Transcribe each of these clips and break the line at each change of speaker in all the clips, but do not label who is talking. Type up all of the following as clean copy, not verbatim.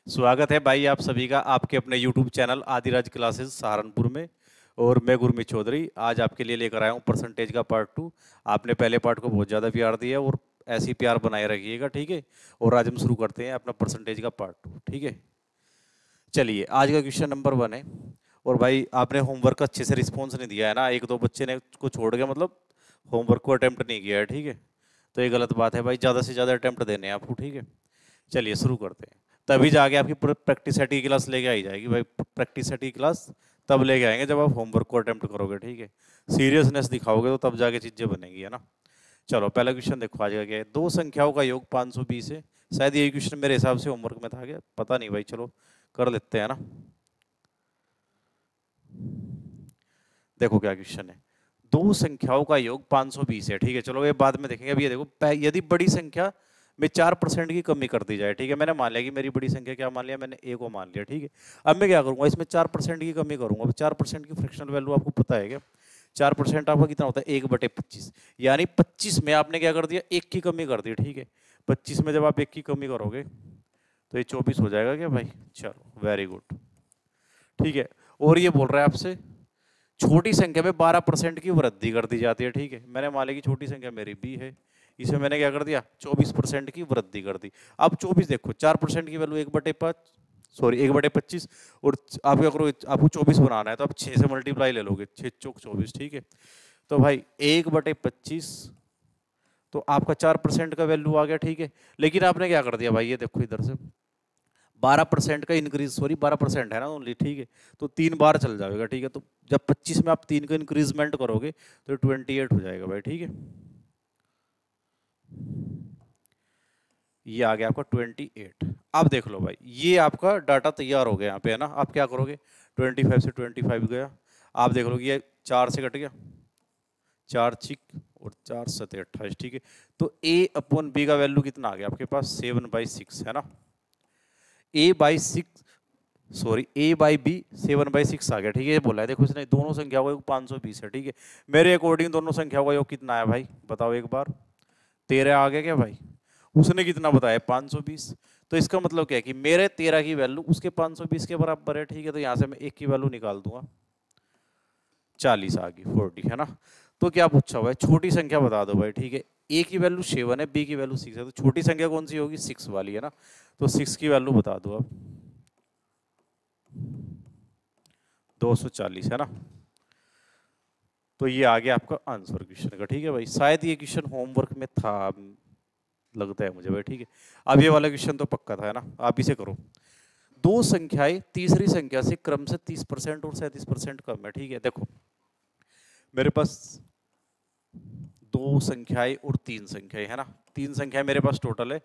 स्वागत है भाई आप सभी का आपके अपने YouTube channel Adiraj classes Saharanpur में। और मैं गुरमीत चौधरी आज आपके लिए लेकर आया हूँ परसेंटेज का पार्ट 2। आपने पहले पार्ट को बहुत ज़्यादा प्यार दिया और ऐसी प्यार बनाए रखिएगा, ठीक है। और आज हम शुरू करते हैं अपना परसेंटेज का पार्ट 2, ठीक है। चलिए आज का क्वेश्चन नंबर 1 है। और भाई आपने होमवर्क अच्छे से रिस्पॉन्स नहीं दिया है ना, एक दो बच्चे ने को छोड़ के मतलब होमवर्क को अटेम्प्ट नहीं किया है, ठीक है। तो ये गलत बात है भाई, ज़्यादा से ज़्यादा अटेम्प्ट देने हैं आपको, ठीक है। चलिए शुरू करते हैं। तभी जाके आपकी प्रैक्टिस सेट की क्लास लेके आई जाएगी भाई। प्रैक्टिस सेट की क्लास तब लेके आएंगे जब आप होमवर्क को अटेम्प्ट करोगे, ठीक है। सीरियसनेस दिखाओगे तो तब जाके चीज़ें बनेंगी, है ना। चलो पहला क्वेश्चन देखो आज का क्या है। दो संख्याओं का योग 520 है। शायद यही क्वेश्चन मेरे हिसाब से होमवर्क में था, क्या पता नहीं भाई, चलो कर लेते हैं ना। देखो क्या क्वेश्चन है। दो संख्याओं का योग 520 है, ठीक है। चलो ये बाद में देखेंगे। अभी ये देखो, यदि बड़ी संख्या में 4% की कमी कर दी जाए, ठीक है। मैंने मान लिया कि मेरी बड़ी संख्या क्या मान लिया, मैंने ए को मान लिया, ठीक है। अब मैं क्या करूंगा, इसमें 4% की कमी करूंगा। अब 4% की फ्रैक्शनल वैल्यू आपको पता है क्या। 4% आपका कितना होता है, 1/25। यानी 25 में आपने क्या कर दिया, एक की कमी कर दी, ठीक है। 25 में जब आप एक की कमी करोगे तो ये 24 हो जाएगा क्या भाई। चलो वेरी गुड, ठीक है। और ये बोल रहा है आपसे छोटी संख्या में 12% की वृद्धि कर दी जाती है, ठीक है। मैंने मान लिया कि छोटी संख्या मेरी बी है, इसमें मैंने क्या कर दिया, 24% की वृद्धि कर दी। अब 24 देखो, 4% की वैल्यू 1/5, सॉरी 1/25। और आप क्या करो, आपको 24 बनाना है तो आप 6 से मल्टीप्लाई ले लोगे, 6 चौक 24, ठीक है। तो भाई 1/25 तो आपका 4% का वैल्यू आ गया, ठीक है। लेकिन आपने क्या कर दिया भाई, ये देखो इधर से 12% का इंक्रीज, सॉरी 12% है ना ओनली, ठीक है। तो 3 बार चल जाएगा, ठीक है। तो जब 25 में आप 3 का इंक्रीजमेंट करोगे तो 28 हो जाएगा भाई, ठीक है। ये आ गया आपका 28। अब देख लो भाई, ये आपका डाटा तैयार हो गया यहाँ पे, है ना। आप क्या करोगे, 25 से 25 गया। आप देख लो कि ये 4 से कट गया, 4 छिक और 4 सते 28, ठीक है। तो A/B का वैल्यू कितना आ गया आपके पास, 7/6, है ना। A/6, सॉरी A/B 7/6 आ गया, ठीक है। ये बोला है, देखो इसने दोनों संख्याओं का योग 520 है, ठीक है। मेरे अकॉर्डिंग दोनों संख्याओं का योग कितना है भाई, बताओ एक बार। 13 आ गया क्या भाई। उसने कितना बताया, 520। तो इसका मतलब क्या है कि मेरे 13 की वैल्यू उसके 520 के बराबर है, ठीक है। तो यहाँ से मैं एक की वैल्यू निकाल दूंगा, 40 आ गई, 40, है ना। तो क्या पूछा हुआ है, छोटी संख्या बता दो भाई, ठीक है। ए की वैल्यू 7 है, बी की वैल्यू 6 है, तो छोटी संख्या कौन सी होगी, 6 वाली, है ना। तो 6 की वैल्यू बता दो अब, 240, है ना। तो ये आ गया आपका आंसर क्वेश्चन का, ठीक है भाई। शायद ये क्वेश्चन होमवर्क में था, लगता है मुझे भाई, ठीक है। अब ये वाला क्वेश्चन तो पक्का था, है ना। आप इसे करो। दो संख्याएं तीसरी संख्या से क्रम से 30% और 37% कम है, ठीक है। देखो मेरे पास दो संख्याएं और तीन संख्याएं, है ना। तीन संख्याएं मेरे पास टोटल है।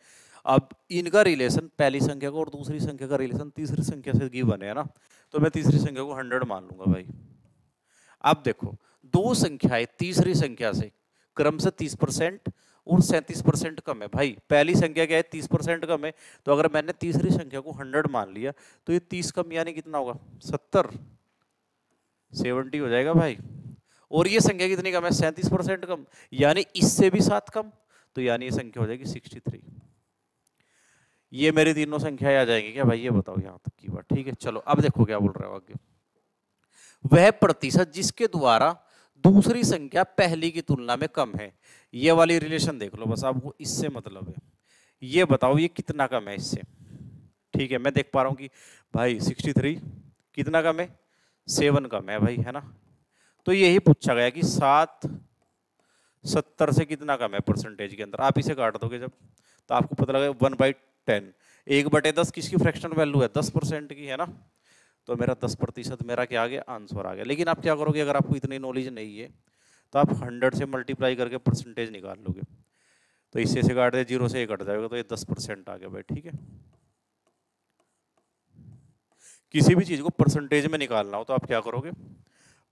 अब इनका रिलेशन पहली संख्या का और दूसरी संख्या का रिलेशन तीसरी संख्या से गिवन है ना। तो मैं तीसरी संख्या को 100 मान लूंगा भाई। अब देखो, दो संख्याएं तीसरी संख्या से क्रम से 30% और 37% कम है भाई। पहली संख्या क्या है, 30% कम है। तो अगर मैंने तीसरी संख्या को 100 मान लिया तो ये 30 कम यानी कितना होगा, 70, 70 हो जाएगा भाई। और ये संख्या कितनी कम है, 37% कम, यानी इससे भी 7 कम। तो यानी ये संख्या हो जाएगी 63। ये मेरी तीनों संख्याएं आ जाएंगी क्या भाई, ये बताओ यहां तक की बात, ठीक है। चलो अब देखो क्या बोल रहा है आगे। वह प्रतिशत जिसके द्वारा दूसरी संख्या पहली की तुलना में कम है। ये वाली रिलेशन देख लो बस, आपको इससे मतलब है। ये बताओ ये कितना कम है इससे, ठीक है। मैं देख पा रहा हूं कि भाई 63 कितना कम है, 7 कम है भाई, है ना। तो यही पूछा गया कि 7 70 से कितना कम है परसेंटेज के अंदर। आप इसे काट दोगे जब, तो आपको पता लगेगा 1/10। 1/10 किसकी फ्रैक्शनल वैल्यू है, 10% की, है ना। तो मेरा 10% मेरा क्या आ गया, आंसर आ गया। लेकिन आप क्या करोगे, अगर आपको इतनी नॉलेज नहीं है तो आप 100 से मल्टीप्लाई करके परसेंटेज निकाल लोगे। तो इससे से काट दे, 0 से ये कट जाएगा, तो ये 10% आ गया भाई, ठीक है। किसी भी चीज को परसेंटेज में निकालना हो तो आप क्या करोगे,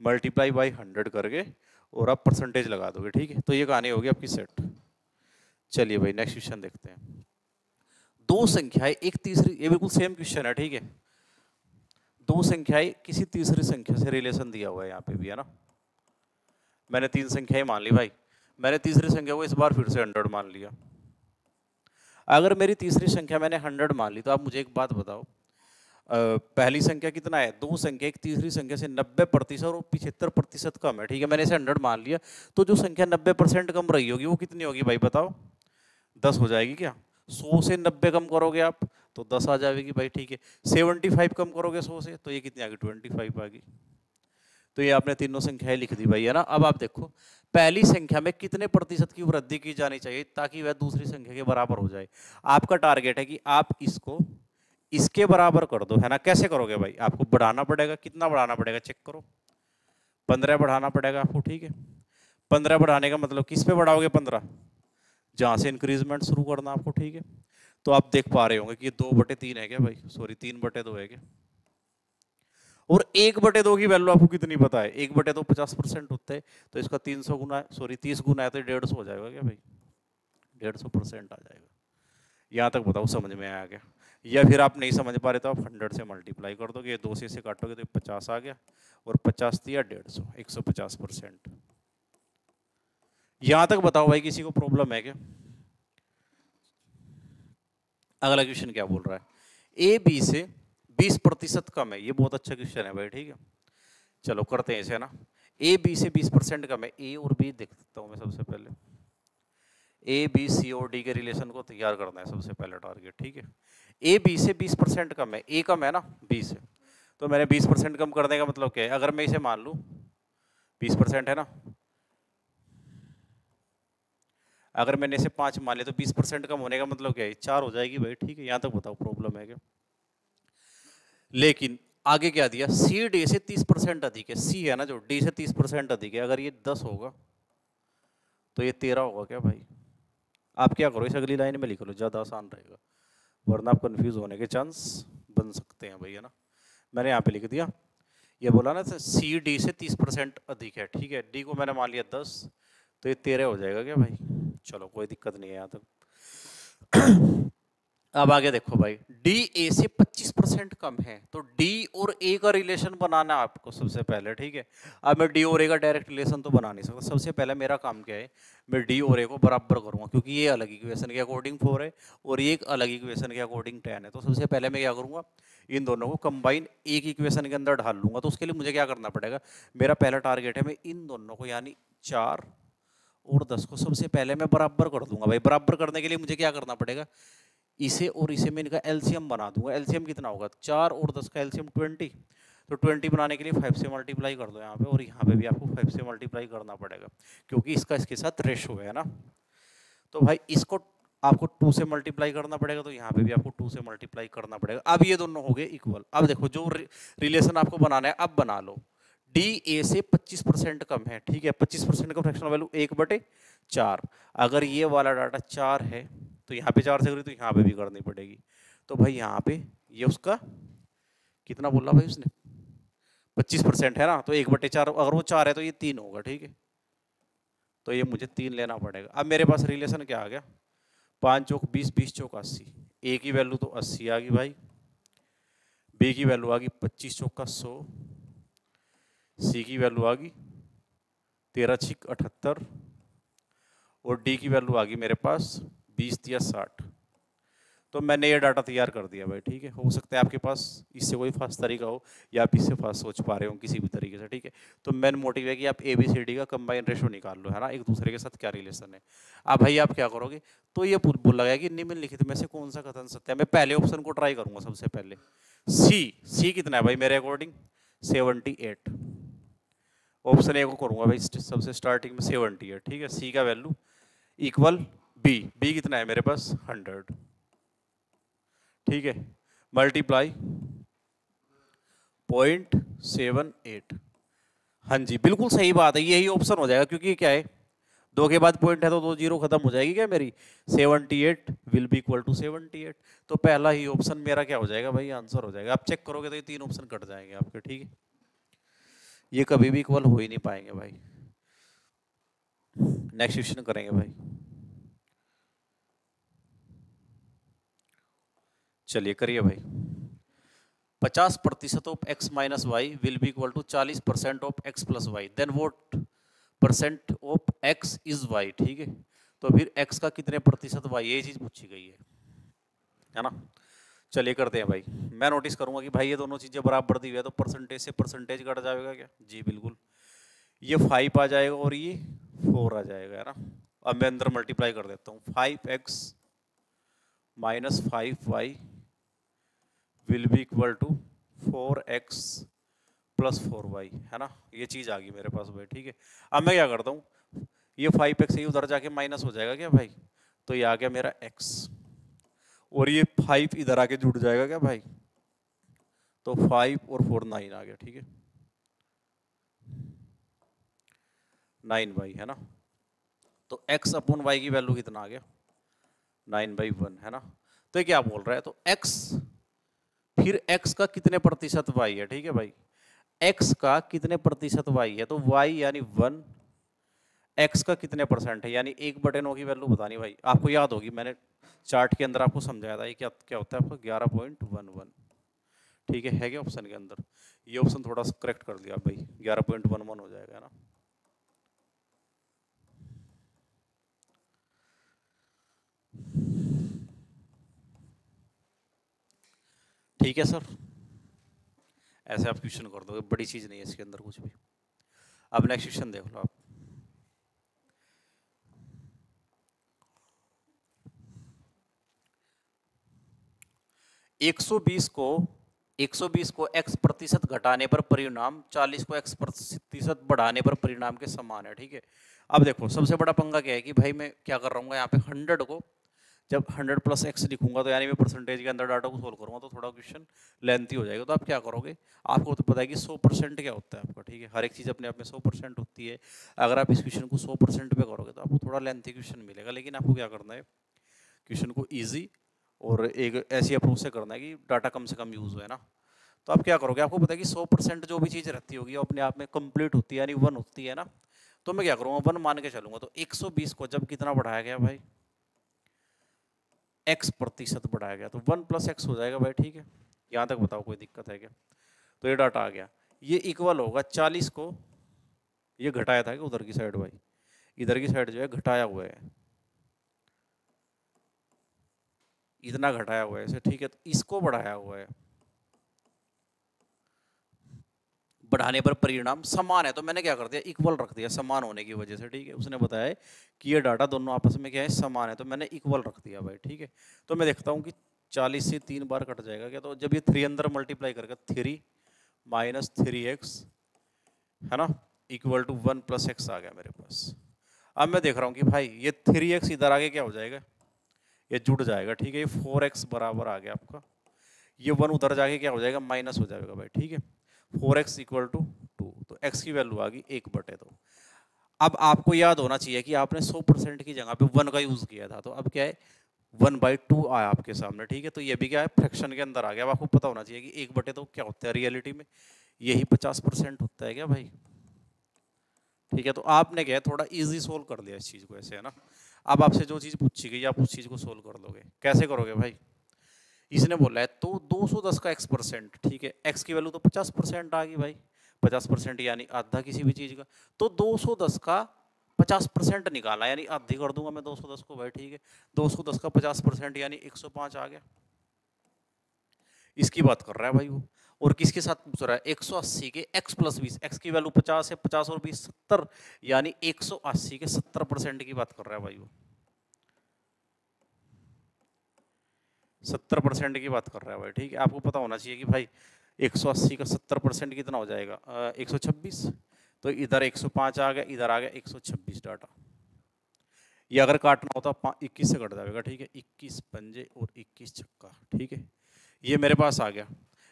मल्टीप्लाई बाई 100 करके और आप परसेंटेज लगा दोगे, ठीक है। तो ये कहानी होगी आपकी सेट। चलिए भाई नेक्स्ट क्वेश्चन देखते हैं। दो संख्याएं एक तीसरी, ये बिल्कुल सेम क्वेश्चन है, ठीक है। दो संख्याएं किसी तीसरी संख्या से रिलेशन दिया हुआ है, यहाँ पे भी, है ना। मैंने तीन संख्याएं मान ली भाई। मैंने तीसरी संख्या को इस बार फिर से 100 मान लिया। अगर मेरी तीसरी संख्या मैंने 100 मान ली, तो आप मुझे एक बात बताओ, पहली संख्या कितना है, दो संख्या, एक तीसरी संख्या से 90% और 75% कम है, ठीक है, मैंने इसे 100 मान लिया, तो जो संख्या 90% कम रही होगी वो कितनी होगी भाई बताओ? 10 हो जाएगी क्या? 100 से 90 कम करोगे आप तो 10 आ जाएगी भाई, ठीक है। 75 कम करोगे 100 से तो ये कितनी आ गई? 25 आ गई। तो ये आपने तीनों संख्याएं लिख दी भाई, है ना। अब आप देखो पहली संख्या में कितने प्रतिशत की वृद्धि की जानी चाहिए ताकि वह दूसरी संख्या के बराबर हो जाए। आपका टारगेट है कि आप इसको इसके बराबर कर दो, है ना। कैसे करोगे भाई? आपको बढ़ाना पड़ेगा। कितना बढ़ाना पड़ेगा चेक करो, 15 बढ़ाना पड़ेगा आपको, ठीक है। 15 बढ़ाने का मतलब किस पे बढ़ाओगे? 15 जहां से इंक्रीजमेंट शुरू करना आपको, ठीक है। तो आप देख पा रहे होंगे कि ये 2/3 है क्या भाई? सॉरी 3/2 है क्या? और 1/2 की वैल्यू आपको कितनी पता है? 1/2 50% होता है, तो इसका 300 गुना, सॉरी 30 गुना है तो 150 हो जाएगा क्या भाई? 150% आ जाएगा। यहाँ तक बताओ समझ में आया क्या? या फिर आप नहीं समझ पा रहे तो आप 100 से मल्टीप्लाई कर दोगे, 2 से इसे काटोगे तो 50 आ गया, और 50 दिया 150, 150%। यहाँ तक बताओ भाई किसी को प्रॉब्लम है क्या? अगला क्वेश्चन क्या बोल रहा है? ए बी से 20% कम है। ये बहुत अच्छा क्वेश्चन है भाई, ठीक है। चलो करते हैं इसे ना। ए बी से 20% कम है। ए और बी देख सकता हूँ मैं सबसे पहले। ए बी सी और डी के रिलेशन को तैयार करना है सबसे पहले टारगेट, ठीक है। ए बी से 20% कम है। ए कम है ना बी से, तो मैंने 20% कम करने का मतलब क्या है? अगर मैं इसे मान लूँ 20% है ना, अगर मैंने इसे 5 मान लिया तो 20% कम होने का मतलब क्या है? 4 हो जाएगी भाई, ठीक है। यहाँ तक बताओ प्रॉब्लम है क्या? लेकिन आगे क्या दिया? सी डी से 30% अधिक है। सी है ना जो, डी से 30% अधिक है। अगर ये 10 होगा तो ये 13 होगा क्या भाई? आप क्या करो, इस अगली लाइन में लिख लो, ज़्यादा आसान रहेगा, वरना आप कंफ्यूज होने के चांस बन सकते हैं भाई, है ना। मैंने यहाँ पे लिख दिया, ये बोला ना सी डी से 30% अधिक है, ठीक है। डी को मैंने मान लिया 10, तो ये 13 हो जाएगा क्या भाई? चलो कोई दिक्कत नहीं है यहाँ तक। अब आगे देखो भाई, डी ए से 25% कम है, तो डी और ए का रिलेशन बनाना है आपको सबसे पहले, ठीक है। अब मैं डी और ए का डायरेक्ट रिलेशन तो बना नहीं सकता। सबसे पहले मेरा काम क्या है? मैं डी और ए को बराबर करूंगा, क्योंकि ये अलग इक्वेशन के अकॉर्डिंग 4 है और ये एक अलग इक्वेशन के अकॉर्डिंग 10 है। तो सबसे पहले मैं क्या करूंगा? इन दोनों को कंबाइन एक इक्वेशन के अंदर ढाल लूंगा। तो उसके लिए मुझे क्या करना पड़ेगा? मेरा पहला टारगेट है, मैं इन दोनों को यानी 4 और 10 को सबसे पहले मैं बराबर कर दूंगा भाई। बराबर करने के लिए मुझे क्या करना पड़ेगा? इसे और इसे मैं इनका एलसीएम बना दूंगा। एलसीएम कितना होगा? 4 और 10 का एलसीएम 20। तो 20 बनाने के लिए 5 से मल्टीप्लाई कर दो यहाँ पे, और यहाँ पे भी आपको 5 से मल्टीप्लाई करना पड़ेगा, क्योंकि इसका इसके साथ रेशो है ना। तो भाई इसको आपको 2 से मल्टीप्लाई करना पड़ेगा, तो यहाँ पे भी आपको 2 से मल्टीप्लाई करना पड़ेगा। अब ये दोनों हो गए इक्वल। अब देखो जो रिलेशन आपको बनाना है, अब बना लो। डी ए से 25% कम है, ठीक है। 25% का फ्रैक्शनल वैल्यू 1/4। अगर ये वाला डाटा 4 है तो यहाँ पे 4 से करी तो यहाँ पे भी करनी पड़ेगी। तो भाई यहाँ पे ये उसका कितना बोला भाई उसने? 25% है ना, तो 1/4, अगर वो 4 है तो ये 3 होगा, ठीक है। तो ये मुझे 3 लेना पड़ेगा। अब मेरे पास रिलेशन क्या आ गया? 5 चौक 20, 20 चौक 80। ए की वैल्यू तो 80 आ गई भाई, बी की वैल्यू आ गई 25 चौक 100, सी की वैल्यू आ गई 13 छिक 78, और डी की वैल्यू आ गई मेरे पास 20 या 60। तो मैंने ये डाटा तैयार कर दिया भाई, ठीक है। हो सकता है आपके पास इससे कोई फास्ट तरीका हो, या आप इससे फास्ट सोच पा रहे हो किसी भी तरीके से, ठीक है। तो मेन मोटिव है कि आप ए बी सी डी का कंबाइन रेशो निकाल लो, है ना, एक दूसरे के साथ क्या रिलेशन है। अब भाई आप क्या करोगे? तो ये बोला गया कि निम्नलिखित में से कौन सा कथन सत्य है। मैं पहले ऑप्शन को ट्राई करूंगा सबसे पहले। सी कितना है भाई मेरे अकॉर्डिंग? 78। ऑप्शन ए को करूंगा भाई सबसे स्टार्टिंग में 78, ठीक है। सी का वैल्यू इक्वल बी कितना है मेरे पास? 100, ठीक है। मल्टीप्लाई 0.78। हाँ जी बिल्कुल सही बात है, यही ऑप्शन हो जाएगा, क्योंकि क्या है 2 के बाद पॉइंट है तो 2 जीरो खत्म हो जाएगी क्या मेरी? 78 विल बी इक्वल टू 78। तो पहला ही ऑप्शन मेरा क्या हो जाएगा भाई? आंसर हो जाएगा। आप चेक करोगे तो ये 3 ऑप्शन कट जाएंगे आपके, ठीक है। ये कभी भी इक्वल हो ही नहीं पाएंगे भाई। नेक्स्ट क्वेश्चन करेंगे भाई। चलिए करिए भाई। 50% of x minus y will be equal to 40% of x plus y, then what percent of x is y, ठीक है। तो फिर x का कितने प्रतिशत y, ये चीज पूछी गई है। है ना। चलिए करते हैं भाई। मैं नोटिस करूंगा कि भाई ये दोनों चीजें बराबर दी हुई है तो परसेंटेज से परसेंटेज कट जाएगा क्या? जी बिल्कुल। ये 5 आ जाएगा और ये 4 आ जाएगा, है ना। अब मैं अंदर मल्टीप्लाई कर देता हूँ। 5x minus 5y will be equal to 4x plus 4y, है ना। ये चीज आ गई मेरे पास भाई, ठीक है। अब मैं क्या करता हूँ, ये 5x ये उधर जाके माइनस हो जाएगा क्या भाई, तो ये आ गया मेरा x, और ये 5 इधर आके जुड़ जाएगा क्या भाई, तो 5 और 4 9 आ गया, ठीक है। 9y, है ना। तो x अपॉन y की वैल्यू कितना आ गया, 9/1, है ना। तो ये क्या बोल रहा है, तो x फिर x का कितने प्रतिशत y है, ठीक है भाई। x का कितने प्रतिशत y है, तो y यानी 1, x का कितने परसेंट है यानी 1/9 की वैल्यू बतानी भाई। आपको याद होगी मैंने चार्ट के अंदर आपको समझाया था, ये क्या क्या होता है आपको 11.11, ठीक है क्या ऑप्शन के अंदर। ये ऑप्शन थोड़ा सा करेक्ट कर दिया भाई, 11.11 हो जाएगा, है ना। ठीक है सर, ऐसे आप क्वेश्चन कर दोगे, बड़ी चीज नहीं है इसके अंदर कुछ भी। अब नेक्स्ट क्वेश्चन देख लो आप। एक सौ बीस को x प्रतिशत घटाने पर परिणाम 40 को x प्रतिशत बढ़ाने पर परिणाम के समान है, ठीक है। अब देखो सबसे बड़ा पंगा क्या है कि भाई मैं क्या कर रहा हूँ यहाँ पे 100 को जब 100 प्लस x लिखूंगा तो यानी मैं परसेंटेज के अंदर डाटा को सोल्व करूंगा तो थोड़ा क्वेश्चन लेंथी हो जाएगा। तो आप क्या करोगे, आपको तो पता है कि 100% क्या होता है आपका, ठीक है। हर एक चीज़ अपने आप में 100% होती है। अगर आप इस क्वेश्चन को 100% पे करोगे तो आपको थोड़ा लेंथी क्वेश्चन मिलेगा, लेकिन आपको क्या करना है, क्वेश्चन को ईजी और एक ऐसी अप्रोच से करना है कि डाटा कम से कम यूज़ हो, है ना। तो आप क्या करोगे, आपको पता है कि 100% जो भी चीज़ रहती होगी वो अपने आप में कंप्लीट होती है यानी 1 होती है ना। तो मैं क्या करूँगा 1 मान के चलूंगा, तो 120 को जब कितना बढ़ाया गया भाई, x प्रतिशत बढ़ाया गया तो 1 प्लस एक्स हो जाएगा भाई, ठीक है। यहाँ तक बताओ कोई दिक्कत है क्या? तो ये डाटा आ गया, ये इक्वल होगा 40 को, ये घटाया था कि उधर की साइड भाई, इधर की साइड जो है घटाया हुआ है, इतना घटाया हुआ है इसे, ठीक है। तो इसको बढ़ाया हुआ है, बढ़ाने पर परिणाम समान है तो मैंने क्या कर दिया, इक्वल रख दिया समान होने की वजह से, ठीक है। उसने बताया है कि ये डाटा दोनों आपस में क्या है, समान है, तो मैंने इक्वल रख दिया भाई, ठीक है। तो मैं देखता हूँ कि 40 से 3 बार कट जाएगा क्या, तो जब ये 3 अंदर मल्टीप्लाई करके 3 माइनस 3x, है ना, इक्वल टू 1 प्लस एक्स आ गया मेरे पास। अब मैं देख रहा हूँ कि भाई ये 3x इधर आगे क्या हो जाएगा, ये जुड़ जाएगा, ठीक है। ये 4x बराबर आ गया आपका, ये 1 उधर जाके क्या हो जाएगा, माइनस हो जाएगा भाई, ठीक है। 4x इक्वल टू 2, तो x की वैल्यू आ गई 1/2। अब आपको याद होना चाहिए कि आपने 100% की जगह पे 1 का यूज किया था, तो अब क्या है 1/2 आया आपके सामने, ठीक है। तो ये भी क्या है, फ्रैक्शन के अंदर आ गया। अब आपको पता होना चाहिए कि 1/2 क्या होता है रियलिटी में, यही 50% होता है क्या भाई, ठीक है। तो आपने क्या है थोड़ा इजी सोल्व कर लिया इस चीज को, ऐसे, है ना। अब आपसे जो चीज पूछी गई आप उस चीज को सोल्व कर लोगे, कैसे करोगे भाई। इसने बोला है तो 210 का x%, ठीक है। x की वैल्यू तो 50% आ गई भाई, 50% यानी आधा किसी भी चीज का, तो 210 का 50% निकाला यानी आधी कर दूंगा मैं 210 को भाई, ठीक है। 210 का 50% यानी 105 आ गया, इसकी बात कर रहा है भाई वो। और किसके साथ पूछ रहा है, 180 के x प्लस 20, x की वैल्यू 50 है, 50 और 20 70, यानी 180 के 70% की बात कर रहा है भाई वो, 70% की बात कर रहा है भाई, ठीक है। आपको पता होना चाहिए कि भाई 180 का 70% कितना हो जाएगा, 126। तो इधर 105 आ गया, इधर आ गया 126 डाटा। ये अगर काटना होता 21 से कट जाएगा, ठीक है। 21 पंजे और 21 छक्का, ठीक है। ये मेरे पास आ गया।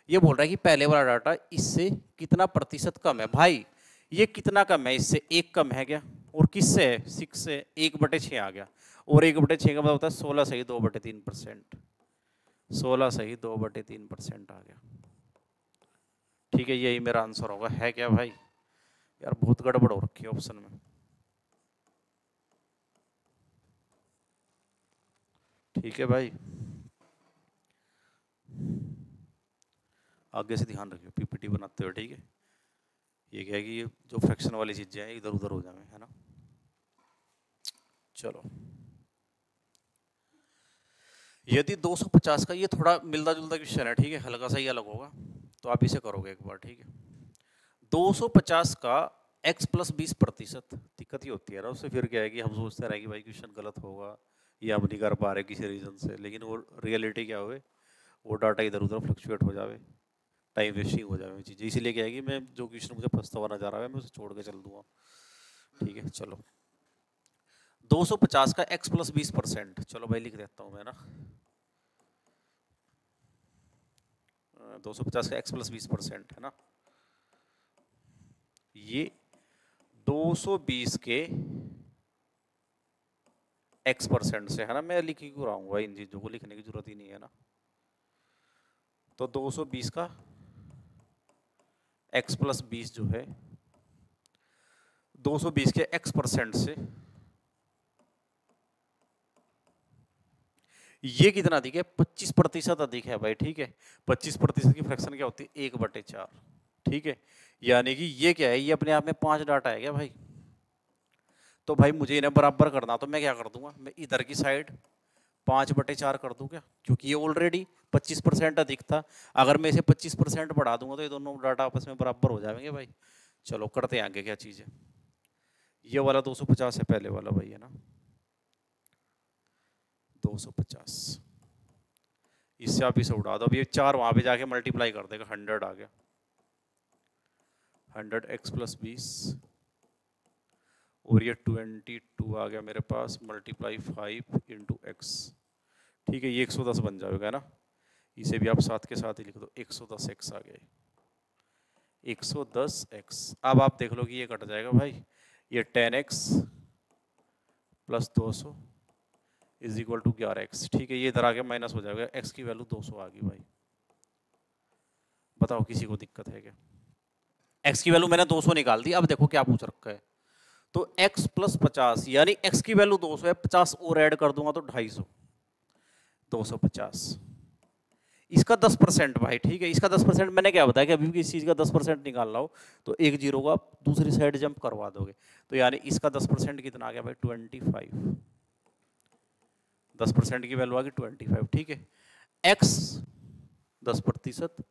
ये बोल रहा है कि पहले वाला डाटा इससे कितना प्रतिशत कम है भाई, ये कितना कम है इससे, एक कम है क्या, और किससे है 6 से, 1/6 आ गया, और 1/6 का मतलब होता है 16 सही 2/3%, 16 सही 2/3% आ गया, ठीक है। यही मेरा आंसर होगा, है क्या भाई। यार बहुत गड़बड़ हो रखी है ऑप्शन में, ठीक है भाई। आगे से ध्यान रखियो पीपीटी बनाते हुए, ठीक है। ये क्या है कि ये जो फ्रैक्शन वाली चीजें हैं इधर उधर हो जाए, है ना। चलो यदि 250 का, ये थोड़ा मिलता जुलता क्वेश्चन है, ठीक है, हल्का सा ही अलग होगा, तो आप इसे करोगे एक बार, ठीक है। 250 का x प्लस 20%, दिक्कत ये होती है ना उससे, फिर क्या है कि हम सोचते रहे कि भाई क्वेश्चन गलत होगा या हम नहीं कर पा रहे किसी रीजन से, लेकिन वो रियलिटी क्या हुए, वो डाटा इधर उधर फ्लक्चुएट हो जावे, टाइम वेस्टिंग हो जावे चीज़ें, इसीलिए क्या है कि मैं जो क्वेश्चन मुझे फंसता हुआ नजर आ रहा है मैं उसे छोड़ के चल दूंगा, ठीक है। चलो 250 का x प्लस 20%, चलो भाई लिख देता हूँ मैं ना, 250 का x प्लस 20% है ना, ये 220 के x% से है ना, मैं लिख क्यों रहा हूँ भाई, इन चीजों को लिखने की जरूरत ही नहीं है ना। तो 220 का x प्लस 20 जो है 220 के x% से ये कितना अधिक है, 25% अधिक है भाई, ठीक है। 25% की फ्रैक्शन क्या होती है, 1/4, ठीक है। यानी कि ये क्या है, ये अपने आप में 5 डाटा है क्या भाई, तो भाई मुझे इन्हें बराबर करना, तो मैं क्या कर दूंगा, मैं इधर की साइड 5/4 कर दूं क्या, क्योंकि ये ऑलरेडी 25% अधिक था, अगर मैं इसे 25% बढ़ा दूंगा तो ये दोनों डाटा आपस में बराबर हो जाएंगे भाई। चलो करते हैं आगे क्या चीज़ है, ये वाला 250 है पहले वाला भाई, है ना 250, इससे आप इसे उड़ा दो, अब ये 4 वहां पे जाके मल्टीप्लाई कर देगा, 100 आ गया, 100 x प्लस 20, और ये 22 आ गया मेरे पास, मल्टीप्लाई 5 इंटू एक्स, ठीक है, ये 110 बन जाएगा ना, इसे भी आप साथ के साथ ही लिख दो, 110 x आ गया, 110 x। अब आप देख लो कि ये कट जाएगा भाई, ये 10x plus 200 is equal to 11x, ठीक है, ये इधर आके माइनस हो जाएगा, x की वैल्यू 200 आ गई भाई। बताओ किसी को दिक्कत है क्या, x की वैल्यू मैंने 200 निकाल दी, अब देखो क्या पूछ रखा है, तो x प्लस 50 यानी x की वैल्यू 200 है, 50 और ऐड कर दूंगा तो 250, 250, इसका 10% भाई, ठीक है, इसका 10% मैंने क्या बताया कि अभी भी किसी चीज का 10% निकालना हो तो एक जीरो का दूसरी साइड जंप करवा दोगे, तो यानी इसका 10% कितना आ गया भाई, 25, 10% की वैल्यू आ गई 25, ठीक है। x 10%,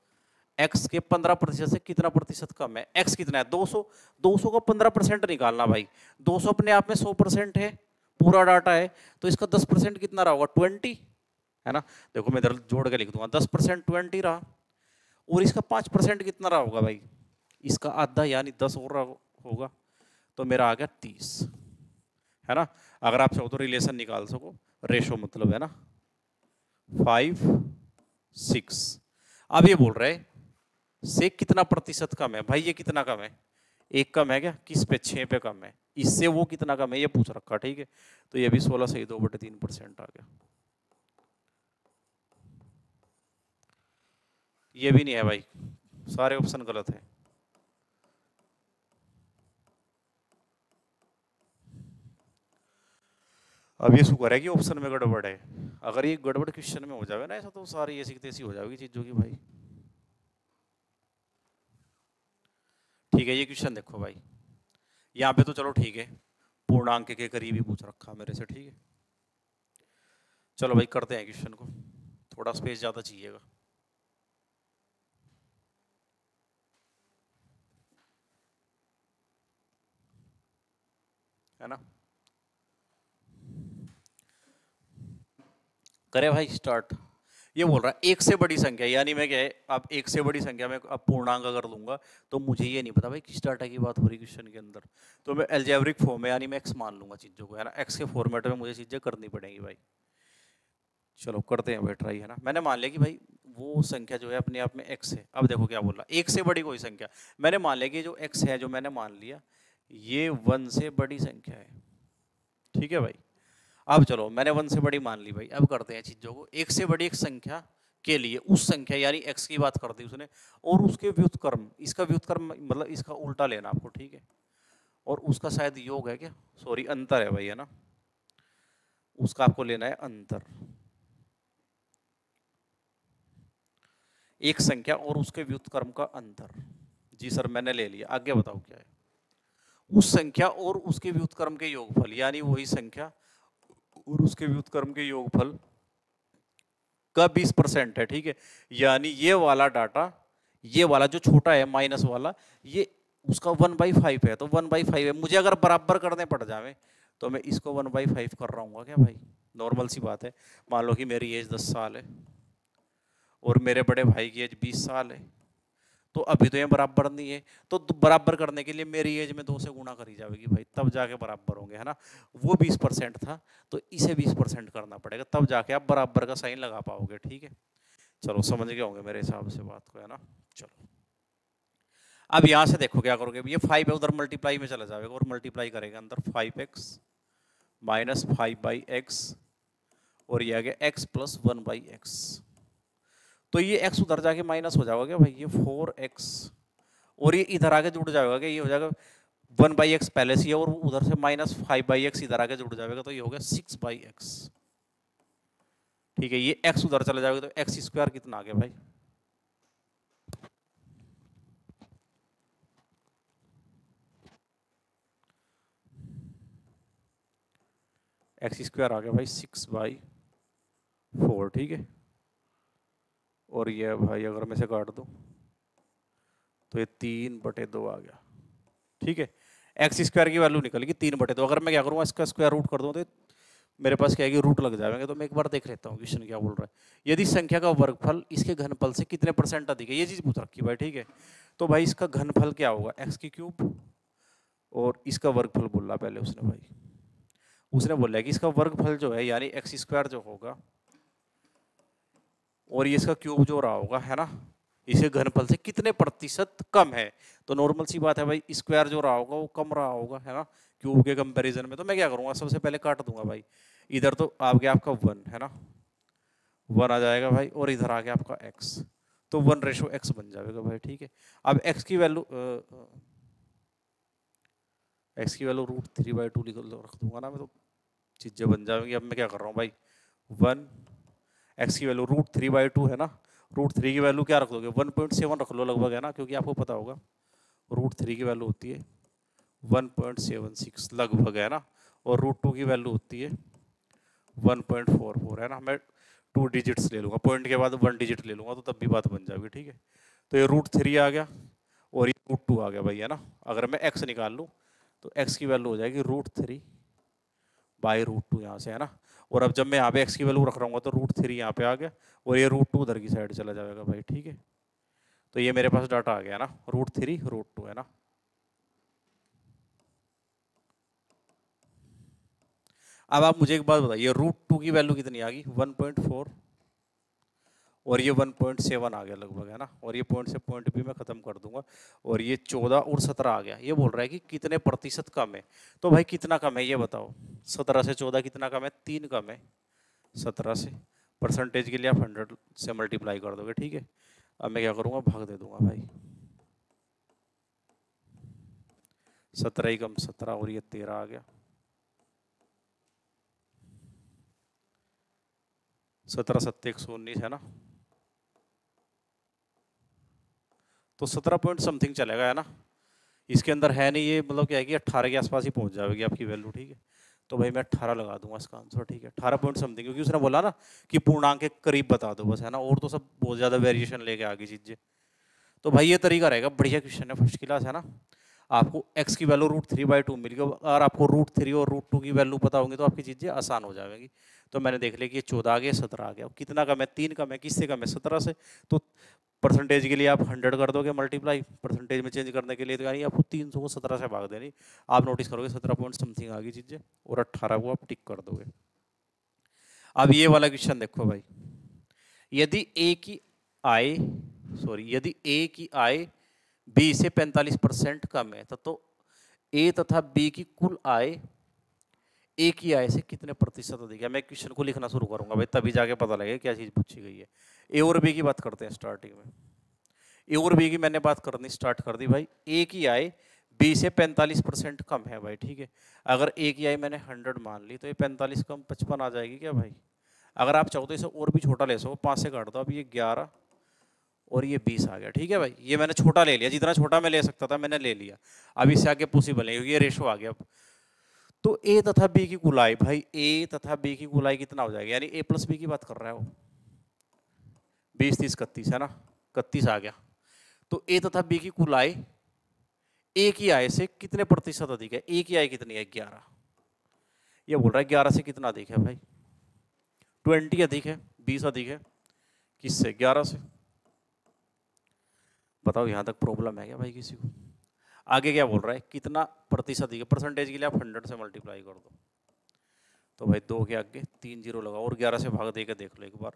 x के 15% से कितना प्रतिशत कम है, x कितना है 200, 200 का 15% निकालना भाई, 200 अपने आप में 100% है, पूरा डाटा है, तो इसका 10% कितना रहा होगा 20, है ना। देखो मैं इधर जोड़ के लिख दूंगा, 10% 20 रहा, और इसका 5% कितना रहा होगा भाई, इसका आधा यानी 10 और होगा, तो मेरा आ गया 30, है ना। अगर आप चाहो तो रिलेशन निकाल सको, रेशो मतलब, है ना 5 6, अब ये बोल रहे से कितना प्रतिशत कम है भाई, ये कितना कम है, एक कम है क्या, किस पे, 6 पे कम है, इससे वो कितना कम है ये पूछ रखा, ठीक है। तो ये भी 16 से 2/3% आ गया, ये भी नहीं है भाई, सारे ऑप्शन गलत है। अब ये शुक्र है कि ऑप्शन में गड़बड़ है, अगर ये गड़बड़ क्वेश्चन में हो जाए ना ऐसा, तो सारी ऐसी तैसी हो जाएगी चीजों की भाई, ठीक है। ये क्वेश्चन देखो भाई, यहाँ पे तो चलो ठीक है, पूर्णांक के करीब ही पूछ रखा मेरे से, ठीक है। चलो भाई करते हैं क्वेश्चन को, थोड़ा स्पेस ज्यादा चाहिएगा, है ना। करे भाई स्टार्ट, ये बोल रहा है एक से बड़ी संख्या, यानी मैं क्या है, अब एक से बड़ी संख्या में अब पूर्णांक अगर लूंगा तो मुझे ये नहीं पता भाई किस डाटा की बात हो रही क्वेश्चन के अंदर, तो मैं एल्जेब्रिक फॉर्म में यानी मैं एक्स मान लूंगा चीजों को, है ना, एक्स के फॉर्मेट में मुझे चीजें करनी पड़ेंगी भाई। चलो करते हैं भाई ट्राई, है ना। मैंने मान लिया कि भाई वो संख्या जो है अपने आप में एक्स है, अब देखो क्या बोल रहा, एक से बड़ी कोई संख्या, मैंने मान लिया कि जो एक्स है जो मैंने मान लिया ये 1 से बड़ी संख्या है, ठीक है भाई। अब चलो मैंने 1 से बड़ी मान ली भाई, अब करते हैं चीजों को, एक से बड़ी एक संख्या के लिए उस संख्या यानी x की बात कर दी उसने, और उसके व्युत्क्रम, इसका व्युत्क्रम मतलब इसका उल्टा लेना आपको, ठीक है, और उसका शायद योग है क्या, सॉरी अंतर है भाई, है ना, उसका आपको लेना है अंतर, एक संख्या और उसके व्युत्क्रम का अंतर, जी सर मैंने ले लिया, आगे बताओ क्या है, उस संख्या और उसके व्युत्क्रम के योगफल, यानी वही संख्या और उसके व्युत्क्रम के योगफल का 20% है, ठीक है। यानी ये वाला डाटा, ये वाला जो छोटा है माइनस वाला, ये उसका 1/5 है, तो 1/5 है। मुझे अगर बराबर करने पड़ जावे तो मैं इसको 1/5 कर रहा हूँ क्या भाई? नॉर्मल सी बात है। मान लो कि मेरी एज 10 साल है और मेरे बड़े भाई की एज 20 साल है, तो अभी तो ये बराबर नहीं है, तो बराबर करने के लिए मेरी एज में 2 से गुणा करी जाएगी भाई, तब जाके बराबर होंगे, है ना। वो 20% था तो इसे 20% करना पड़ेगा, तब जाके आप बराबर का साइन लगा पाओगे, ठीक है। चलो समझ गए होंगे मेरे हिसाब से बात को, है ना। चलो अब यहां से देखो क्या करोगे, ये 5 है, उधर मल्टीप्लाई में चला जाएगा और मल्टीप्लाई करेगा अंदर 5x माइनस 5/x और ये आ गया x प्लस 1/x। तो ये x उधर जाके माइनस हो जाएगा क्या भाई, ये 4x और ये इधर आके जुड़ जाएगा क्या, ये हो जाएगा 1/x पहले से और उधर से माइनस 5/x इधर आके जुड़ जाएगा, तो ये हो गया 6/x, ठीक है। ये x उधर चला जाएगा तो x स्क्वायर कितना आ गया भाई, x स्क्वायर आ गया भाई 6/4, ठीक है। और ये भाई अगर मैं से काट दूं तो ये 3/2 आ गया, ठीक है। एक्स स्क्वायर की वैल्यू निकल गई 3/2। अगर मैं क्या करूँगा, इसका स्क्वायर रूट कर दूँ तो मेरे पास क्या है कि रूट लग जाएंगे। तो मैं एक बार देख लेता हूँ क्वेश्चन क्या बोल रहा है। यदि संख्या का वर्गफल इसके घनफल से कितने % अधिक है, ये चीज़ पूछ रखी है भाई, ठीक है। तो भाई इसका घनफल क्या होगा, x³ और इसका वर्गफल बोल रहा पहले उसने भाई, उसने बोला है कि इसका वर्गफल जो है यानी x² जो होगा और ये इसका क्यूब जो रहा होगा, है ना, इसे घनफल से कितने % कम है। तो नॉर्मल सी बात है भाई, स्क्वायर जो रहा होगा वो कम रहा होगा, है ना, क्यूब के कंपैरिजन में। तो मैं क्या करूंगा, सबसे पहले काट दूंगा भाई, इधर तो आ गया आपका 1, है ना, 1 आ जाएगा भाई, और इधर आ गया आपका x, तो 1:x बन जाएगा भाई, ठीक है। अब x की वैल्यू √3/2 रख दूंगा ना मैं, तो चीजें बन जाएंगी। अब मैं क्या कर रहा हूँ भाई, 1 x की वैल्यू √3/2 है ना, √3 की वैल्यू क्या रख दोगे, 1.7 रख लो लगभग, है ना, क्योंकि आपको पता होगा √3 की वैल्यू होती है 1.76 लगभग, है ना, और √2 की वैल्यू होती है 1.44, है ना। मैं 2 डिजिट्स ले लूँगा, पॉइंट के बाद 1 डिजिट ले लूँगा, तो तब भी बात बन जाएगी, ठीक है। तो ये √3 आ गया और ये √2 आ गया भाई, है ना। अगर मैं x निकाल लूँ तो x की वैल्यू हो जाएगी √3/√2 यहाँ से, है ना। और अब जब मैं यहाँ पे x की वैल्यू रख रहा हूँ तो √3 यहाँ पे आ गया और ये √2 उधर की साइड चला जाएगा भाई, ठीक है। तो ये मेरे पास डाटा आ गया ना, √3 √2, है ना। अब आप मुझे एक बात बताइए, √2 की वैल्यू कितनी आ गई, 1.4 और ये 1.7 आ गया लगभग, है ना। और ये पॉइंट से पॉइंट भी मैं खत्म कर दूंगा और ये 14 और 17 आ गया। ये बोल रहा है कि कितने % कम है, तो भाई कितना कम है ये बताओ। 17 से 14 कितना कम है, 3 कम है 17 से। परसेंटेज के लिए आप 100 से मल्टीप्लाई कर दोगे, ठीक है। अब मैं क्या करूँगा, भाग दे दूंगा भाई, 17 ही कम 17 और ये 13 आ गया, 17 7 119, है ना। तो 17 पॉइंट समथिंग चलेगा, है ना। इसके अंदर है नहीं ये, मतलब क्या है कि 18 के आसपास ही पहुंच जाएगी आपकी वैल्यू, ठीक है। तो भाई मैं 18 लगा दूंगा इसका आंसर, ठीक है, 18 पॉइंट समथिंग, क्योंकि उसने बोला ना कि पूर्णांक के करीब बता दो बस, है ना, और तो सब बहुत ज्यादा वेरिएशन लेके आ गई चीजें। तो भाई ये तरीका रहेगा, बढ़िया क्वेश्चन है, फर्स्ट क्लास, है ना। आपको x की वैल्यू √3/2 मिल गई, अगर आपको √3 और √2 की वैल्यू पता होंगी तो आपकी चीजें आसान हो जाएगी। तो मैंने देख लिया कि ये 14 आ गया, 17 आ गया, कितना कम है, 3 कम है, किससे कम है, 17 से। तो परसेंटेज के लिए आप 100 कर दोगे मल्टीप्लाई, परसेंटेज में चेंज करने के लिए तो यानी आपको 300 को 17 से भाग देनी। आप नोटिस करोगे 17 पॉइंट समथिंग आ गई चीजें और 18 को आप टिक कर दोगे। अब ये वाला क्वेश्चन देखो भाई, यदि ए की आय यदि ए की आय बी से 45% कम है तो ए तथा बी की कुल आय ए की आय से कितने % अधिक है। मैं क्वेश्चन को लिखना शुरू करूंगा भाई, तभी जाके पता लगेगा क्या चीज पूछी गई है। ए और बी की बात करते हैं स्टार्टिंग में। ए और बी की मैंने बात करनी स्टार्ट कर दी भाई। ए की आय बी से 45% कम है भाई, ठीक है। अगर ए की आय मैंने 100 मान ली तो ये 45 कम 55 आ जाएगी क्या भाई। अगर आप चाहो तो इसे और भी छोटा ले सको, 5 से काट दो, अब ये 11 और ये 20 आ गया, ठीक है भाई। ये मैंने छोटा ले लिया, जितना छोटा मैं ले सकता था मैंने ले लिया। अब इससे आगे पॉसिबल है क्योंकि ये रेशो आ गया। तो ए तथा बी की कुलाई भाई, ए तथा बी की कुलाई कितना हो जाएगा, यानी ए प्लस बी की बात कर रहा है वो, 20 30 31 है ना, 31 आ गया। तो ए तथा बी की कुल आय ए की आय से कितने प्रतिशत अधिक है? ए की आय कितनी है? 11। ये बोल रहा है 11 से कितना अधिक है भाई? 20 अधिक है, 20 अधिक है, किससे? 11 से। बताओ यहां तक प्रॉब्लम है क्या भाई किसी को? आगे क्या बोल रहा है? कितना प्रतिशत अधिक है? परसेंटेज के लिए आप 100 से मल्टीप्लाई कर दो, तो भाई 2 के आगे 3 जीरो लगाओ और 11 से भाग दे के देख लो एक बार।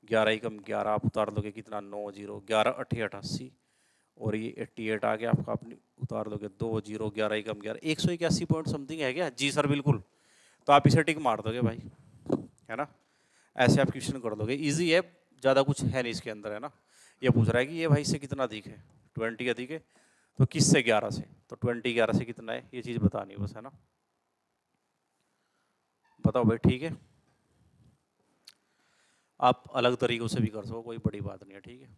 11 एकम 11 आप उतार दोगे कितना? 9 जीरो, 11 8 88 और ये 88 आ गया आपका, अपनी उतार दोगे 2 जीरो, 11 एकम 11, 181 पॉइंट समथिंग है क्या? जी सर बिल्कुल। तो आप इसे टिक मार दोगे भाई, है ना? ऐसे आप क्वेश्चन कर दोगे, इजी है, ज़्यादा कुछ है नहीं इसके अंदर, है ना? ये पूछ रहा है कि ये भाई से कितना अधिक है? 20 अधिक है, तो किससे? 11 से। तो 20 11 से कितना है? ये चीज़ बतानी बस, है ना? बताओ भाई, ठीक है? आप अलग तरीकों से भी कर सको, कोई बड़ी बात नहीं है, ठीक है?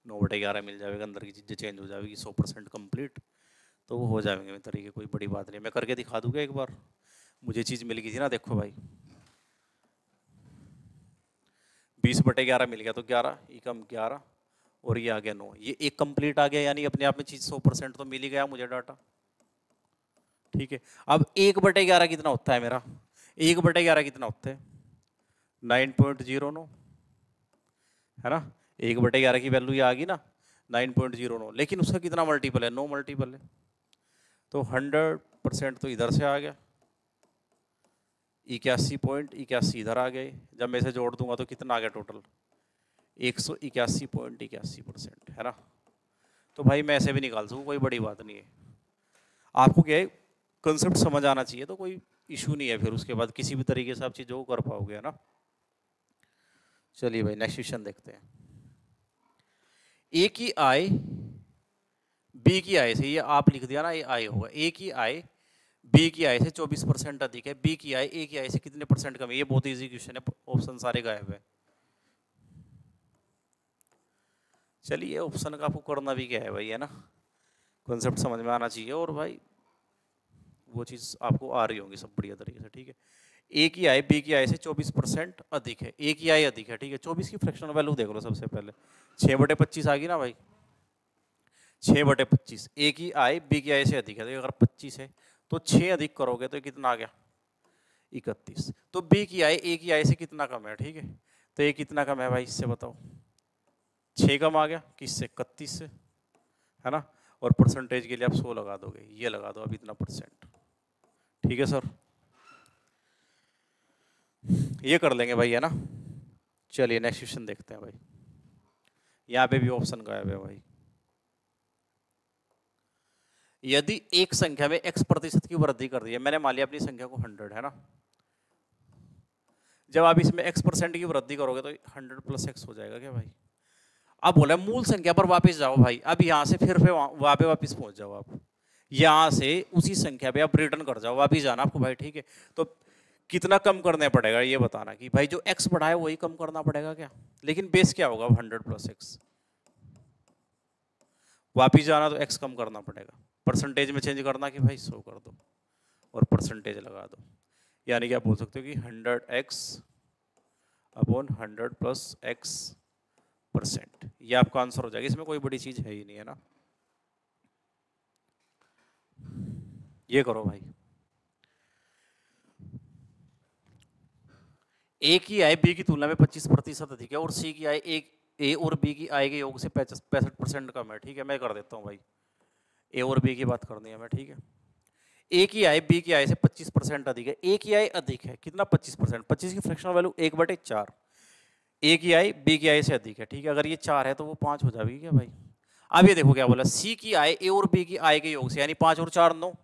9/11 मिल जाएगा, अंदर की चीज़ें चेंज हो जाएगी, 100% कंप्लीट, तो वो हो जाएंगे मेरे तरीके, कोई बड़ी बात नहीं। मैं करके दिखा दूंगा एक बार, मुझे चीज़ मिल गई थी ना, देखो भाई 20/11 मिल गया, तो 11 एकम 11 और ये आ गया 9, ये एक कंप्लीट आ गया, यानी अपने आप में चीज़ 100% तो मिल ही गया मुझे डाटा, ठीक है? अब 1/11 कितना होता है मेरा? 1/11 कितना होता है? 9.09, है ना? 1/11 की वैल्यू ये आ गई ना, 9.09, लेकिन उसका कितना मल्टीपल है? 9 मल्टीपल है, तो 100% तो इधर से आ गया, 81.81 इधर आ गए, जब मैं इसे जोड़ दूंगा तो कितना आ गया टोटल? 181.81%, है ना? तो भाई मैं ऐसे भी निकाल सकूँ, कोई बड़ी बात नहीं है। आपको क्या है, कंसेप्ट समझ आना चाहिए, तो कोई इशू नहीं है, फिर उसके बाद किसी भी तरीके से आप चीज़ों को कर पाओगे, है ना? चलिए भाई नेक्स्ट क्वेश्चन देखते हैं। ए की आय बी की आय से, ये आप लिख दिया ना, ये आय होगा, ए की आय बी की आय से 24% अधिक है, बी की आय ए की आय से कितने परसेंट कम है? ये बहुत इजी क्वेश्चन है, ऑप्शन सारे गायब है। चलिए ऑप्शन का आपको करना भी क्या है भाई, है ना? कॉन्सेप्ट समझ में आना चाहिए, और भाई वो चीज़ आपको आ रही होंगी सब बढ़िया तरीके से, ठीक है? ए की आय बी की आय से 24% अधिक है, ए की आय अधिक है, ठीक है? 24 की फ्रैक्शनल वैल्यू देख लो सबसे पहले, 6/25 आ गई ना भाई, 6/25, ए की आय बी की आय से अधिक है, तो अगर 25 है तो 6 अधिक करोगे तो कितना आ गया? 31। तो बी की आय ए की आय से कितना कम है, ठीक है? तो ये कितना कम है भाई, इससे बताओ? 6 कम आ गया, किससे? 31 से, है ना? और परसेंटेज के लिए आप 100 लगा दोगे, ये लगा दो अब इतना परसेंट, ठीक है सर? ये कर लेंगे भाई, है ना? चलिए नेक्स्ट क्वेश्चन देखते हैं भाई, यहाँ पे भी ऑप्शन गायब है भाई। यदि एक संख्या में x% की वृद्धि कर दी है, मैंने मान लिया अपनी संख्या को 100, है ना? जब आप इसमें x% की वृद्धि करोगे तो 100 + x हो जाएगा क्या भाई? अब बोला मूल संख्या पर वापस जाओ भाई, अब यहां से फिर वहां पे वापस पहुंच जाओ आप, यहां से उसी संख्या पे आप रिटर्न कर जाओ, वापस जाना आपको भाई, ठीक है? तो कितना कम करना पड़ेगा ये बताना, कि भाई जो x बढ़ा है वही कम करना पड़ेगा क्या? लेकिन बेस क्या होगा? 100 + x, वापिस जाना तो x कम करना पड़ेगा, परसेंटेज में चेंज करना कि भाई 100 कर दो और परसेंटेज लगा दो, यानी कि आप बोल सकते हो कि 100x अपॉन 100 + x%, ये आपका आंसर हो जाएगा, इसमें कोई बड़ी चीज है ही नहीं, है ना? ये करो भाई, ए की आय बी की तुलना में 25% अधिक है और सी की आय ए और बी की आय के योग से 65% कम है, ठीक है? मैं कर देता हूँ भाई, ए और बी की बात करनी है मैं, ठीक है? ए की आय बी की आय से 25% अधिक है, ए की आय अधिक है कितना? 25%, 25 की फ्रैक्शनल वैल्यू 1/4, ए की आय बी की आय से अधिक है, ठीक है? अगर ये 4 है तो वो 5 हो जाएगी क्या भाई? अब ये देखो क्या बोला, सी की आय ए और बी की आय के योग से, यानी 5 और 4 9,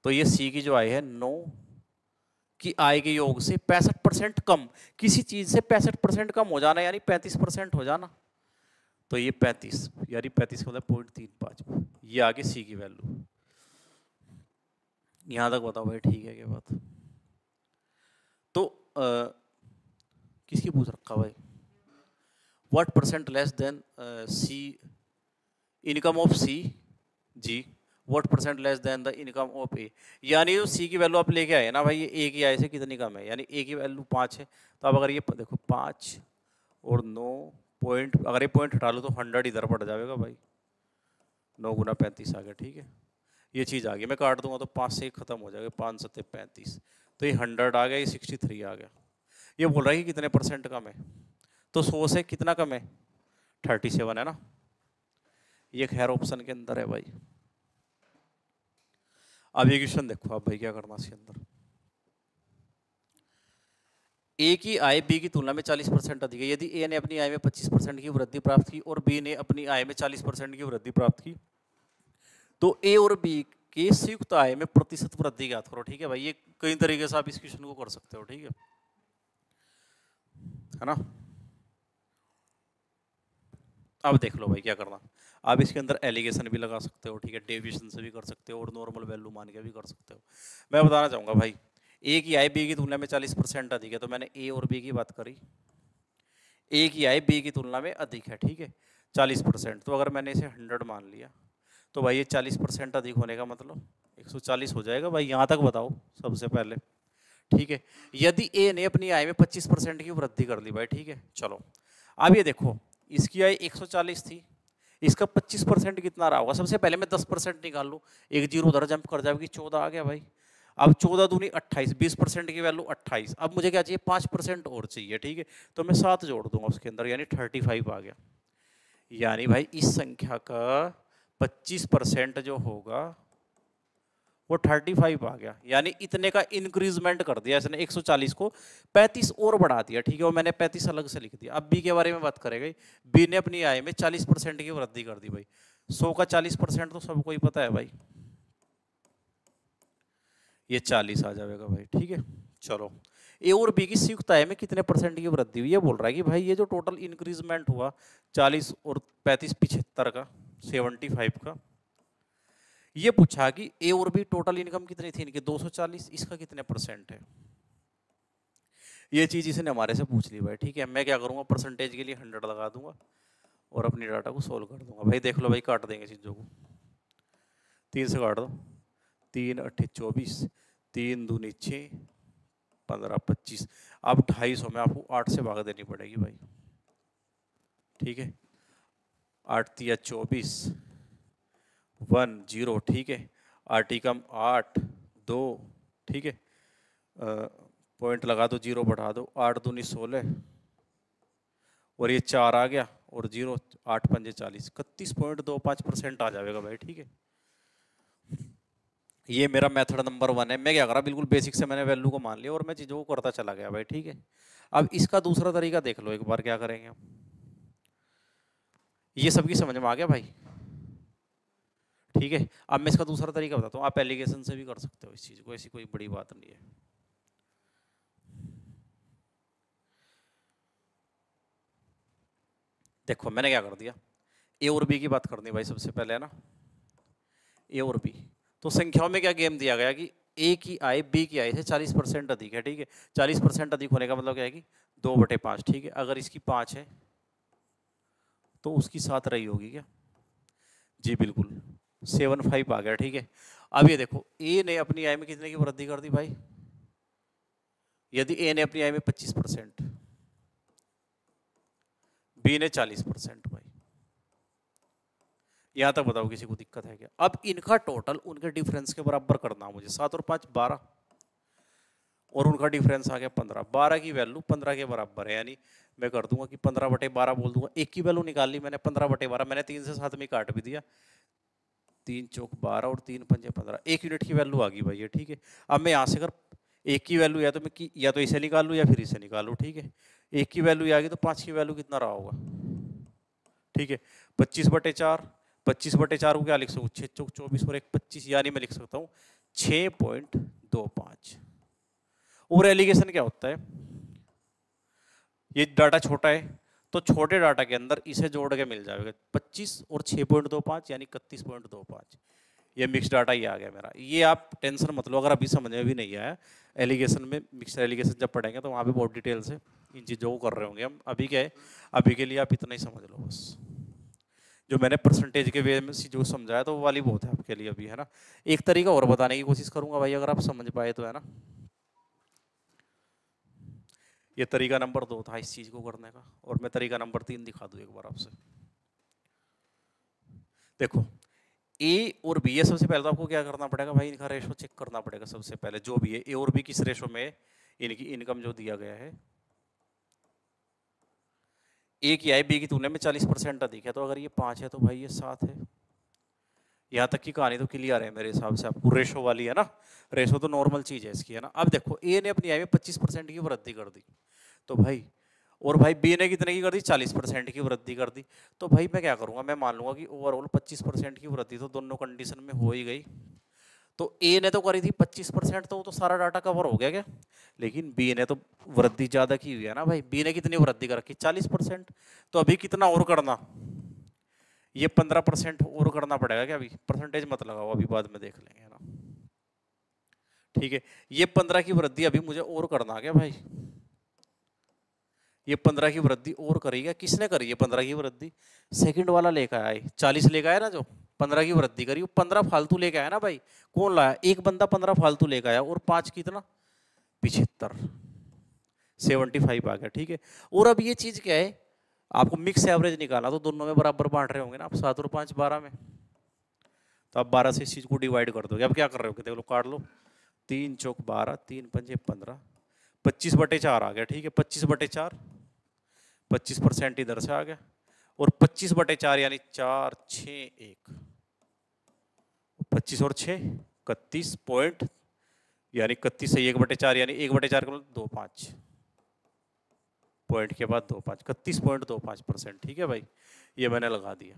तो ये सी की जो आय है 9 की आय के योग से 65% कम, किसी चीज से 65% कम हो जाना यानी 35% हो जाना, तो ये 35 यानी 35 का मतलब 0.35, ये आगे सी की वैल्यू। यहां तक बताओ भाई, ठीक है क्या बात? तो किसकी पूछ रखा भाई? what % less than c, income of c g, what percent less than the income of a, यानी जो सी की वैल्यू आप लेके आए ना भाई, ये ए की आय से कितनी कम है, यानी ए की वैल्यू 5 है, तो अब अगर ये देखो 5 और 9 पॉइंट, अगर ये पॉइंट हटा लो तो 100 इधर पड़ जाएगा भाई, 9 गुना 35 आ गया, ठीक है, ये चीज़ आ गई, मैं काट दूंगा तो 5 से खत्म हो जाएगा, 5 सत्ते 35, तो ये 100 आ गया, ये 63 आ गया। ये बोल रहा है कि कितने परसेंट कम है, तो 100 से कितना कम है, 37 है ना, ये खैर ऑप्शन के अंदर है भाई। अब ये क्वेश्चन देखो आप भाई क्या करना इसके अंदर, ए की आय बी की तुलना में 40% अधिक है, यदि ए ने अपनी आय में 25% की वृद्धि प्राप्त की और बी ने अपनी आय में 40% की वृद्धि प्राप्त की, तो ए और बी के संयुक्त आय में प्रतिशत वृद्धि ज्ञात करो, ठीक है भाई, ये कई तरीके से आप इस क्वेश्चन को कर सकते हो, ठीक है ना। अब देख लो भाई क्या करना, आप इसके अंदर एलिगेशन भी लगा सकते हो, ठीक है, डेविएशन से भी कर सकते हो और नॉर्मल वैल्यू मान के भी कर सकते हो। मैं बताना चाहूँगा भाई, ए की आय बी की तुलना में 40% अधिक है, तो मैंने ए और बी की बात करी, ए की आय बी की तुलना में अधिक है, ठीक है, 40%, तो अगर मैंने इसे 100 मान लिया तो भाई ये 40% अधिक होने का मतलब 140 हो जाएगा भाई, यहाँ तक बताओ सबसे पहले, ठीक है। यदि ए ने अपनी आय में 25% की वृद्धि कर ली भाई, ठीक है, चलो अब ये देखो, इसकी आय 140 थी, इसका 25% कितना रहा होगा, सबसे पहले मैं 10% निकाल लूँ, एक जीरो उधर जंप कर जाएगी, 14 आ गया भाई, अब 14 दूनी 28, 20% की वैल्यू 28, अब मुझे क्या चाहिए 5% और चाहिए, ठीक है, तो मैं 7 जोड़ दूंगा उसके अंदर, यानी 35 आ गया, यानी भाई इस संख्या का 25% जो होगा वो 35 आ गया, यानी इतने का इंक्रीजमेंट कर दिया इसने, 140 को 35 और बढ़ा दिया, ठीक है, वो मैंने 35 अलग से लिख दिया। अब बी के बारे में बात करेंगे, बी ने अपनी आय में 40% की वृद्धि कर दी भाई, 100 का 40% तो सबको ही पता है भाई, ये 40 आ जाएगा भाई, ठीक है। चलो ए और बी की संयुक्त आय में कितने परसेंट की वृद्धि हुई, ये बोल रहा है कि भाई ये जो टोटल इंक्रीजमेंट हुआ 40 और 35 75 का 75 का, ये पूछा कि ए और बी टोटल इनकम कितनी थी इनकी 240, इसका कितने परसेंट है, ये चीज इसने हमारे से पूछ ली भाई, ठीक है। मैं क्या करूंगा, परसेंटेज के लिए 100 लगा दूंगा और अपनी डाटा को सोल्व कर दूंगा भाई, देख लो भाई काट देंगे चीजों को, 3 से काट दो, 3 अट्ठे 24, 3 दूनी 6, 15 25, अब 250 में आपको 8 से भाग देनी पड़ेगी भाई, ठीक है, 8 तिया 24, 1 0, ठीक है, आर्टिकम 8 2, ठीक है, पॉइंट लगा दो, 0 बढ़ा दो, 8 दूनी 16 और ये 4 आ गया और 0, 8 पंजे 40, 31.25% आ जाएगा भाई, ठीक है। ये मेरा मेथड नंबर 1 है, मैं क्या करा बिल्कुल बेसिक से मैंने वैल्यू को मान लिया और मैं चीज़ों को करता चला गया भाई, ठीक है। अब इसका दूसरा तरीका देख लो एक बार, क्या करेंगे हम, ये सबकी समझ में आ गया भाई, ठीक है। अब मैं इसका दूसरा तरीका बताता हूँ, आप एलिगेशन से भी कर सकते हो इस चीज़ को, ऐसी कोई बड़ी बात नहीं है। देखो मैंने क्या कर दिया, ए और बी की बात करनी भाई सबसे पहले, है ना, ए और बी, तो संख्याओं में क्या गेम दिया गया कि ए की आय बी की आय से 40% अधिक है, ठीक है, 40% अधिक होने का मतलब क्या है कि 2/5, ठीक है, अगर इसकी 5 है तो उसकी 7 रही होगी क्या, जी बिल्कुल, 75 आ गया, ठीक है। अब ये देखो ए ने अपनी आय में कितने की वृद्धि कर दी भाई, यदि ए ने अपनी आय में 25%, बी ने 40% भाई, यहां तक बताओ किसी को दिक्कत है क्या। अब इनका टोटल उनके डिफरेंस के बराबर करना मुझे, 7 और 5 12 और उनका डिफरेंस आ गया 15, 12 की वैल्यू 15 के बराबर है, यानी मैं कर दूंगा कि 15/12 बोल दूंगा, एक की वैल्यू निकाल ली मैंने 15/12, मैंने 3 से 7 में काट भी दिया, 3 चौक 12 और 3 पंजे 15, 1 यूनिट की वैल्यू आ गई भाई ये, ठीक है। अब मैं यहाँ से अगर एक की वैल्यू या तो मैं या तो इसे निकाल लूँ या फिर इसे निकाल लूँ, ठीक है, एक की वैल्यू आ गई तो 5 की वैल्यू कितना रहा होगा, ठीक है, 25/4, 25/4 को क्या लिख सकूँ, 6 चौक 24 और 1 25, यानी मैं लिख सकता हूँ 6.25। और एलिगेशन क्या होता है, ये डाटा छोटा है तो छोटे डाटा के अंदर इसे जोड़ के मिल जाएगा 25 और 6.25 यानी 31.25, ये मिक्स डाटा ही आ गया मेरा। ये आप टेंशन मत लो, अगर अभी समझ में भी नहीं आया, एलिगेशन में मिक्सर एलिगेशन जब पढ़ेंगे तो वहाँ पे बहुत डिटेल से इन चीज़ों को कर रहे होंगे हम, अभी क्या है, अभी के लिए आप इतना ही समझ लो बस। जो मैंने परसेंटेज के वे में जो समझाया तो वो वाली बहुत है आपके लिए अभी, है ना। एक तरीका और बताने की कोशिश करूंगा भाई, अगर आप समझ पाए तो, है ना। ये तरीका नंबर 2 था इस चीज को करने का, और मैं तरीका नंबर 3 दिखा दूं एक बार आपसे। देखो ए और बी, ये सबसे पहले तो आपको क्या करना पड़ेगा भाई, इनका रेशो चेक करना पड़ेगा सबसे पहले, जो भी है ए और बी किस रेशो में इनकी इनकम जो दिया गया है। ए की है बी की तुलना में 40% अधिक है, तो अगर ये 5 है तो भाई ये 7 है। यहाँ तक की कहानी तो क्लियर है मेरे हिसाब से आपको, रेशो वाली है ना। रेशो तो नॉर्मल चीज है इसकी, है ना। अब देखो ए ने अपनी आय में 25% की वृद्धि कर दी, तो भाई, और भाई बी ने कितने की कर दी, 40% की वृद्धि कर दी। तो भाई मैं क्या करूंगा, मैं मान लूंगा कि ओवरऑल 25% की वृद्धि तो दोनों कंडीशन में हो ही गई। तो ए ने तो करी थी 25%, तो वो तो सारा डाटा कवर हो गया क्या। लेकिन बी ने तो वृद्धि ज्यादा की हुई है ना भाई, बी ने कितनी वृद्धि कर रखी, 40%। तो अभी कितना और करना, ये 15% और करना पड़ेगा क्या, अभी परसेंटेज मत लगाओ, अभी बाद में देख लेंगे, है ना। ठीक है, ये 15 की वृद्धि अभी मुझे और करना क्या भाई, ये 15 की वृद्धि और करेगा, किसने करी है 15 की वृद्धि, सेकंड वाला लेकर आया, 40 लेकर आया ना, जो 15 की वृद्धि करी, वो 15 फालतू लेके आया ना भाई। कौन लाया, एक बंदा 15 फालतू लेकर आया, और 5 कितना, 75, 75 आ गया। ठीक है, और अब ये चीज क्या है, आपको मिक्स एवरेज निकालना, तो दोनों में बराबर बांट रहे होंगे ना आप, 7 और 5 12 में, तो आप 12 से इस चीज को डिवाइड कर दोगे। अब क्या कर रहे हो, देख लो, काट लो, 3 चौक 12, 3 पंजे 15, 25/4 आ गया। ठीक है, 25/4, 25% इधर से आ गया, और 25/4 यानी 4 6 1, 25 और 6 31 पॉइंट, यानी 31 से 1/4 यानी 1/4 का 2.5 पॉइंट के बाद 2.5, 31.25%। ठीक है भाई, ये मैंने लगा दिया।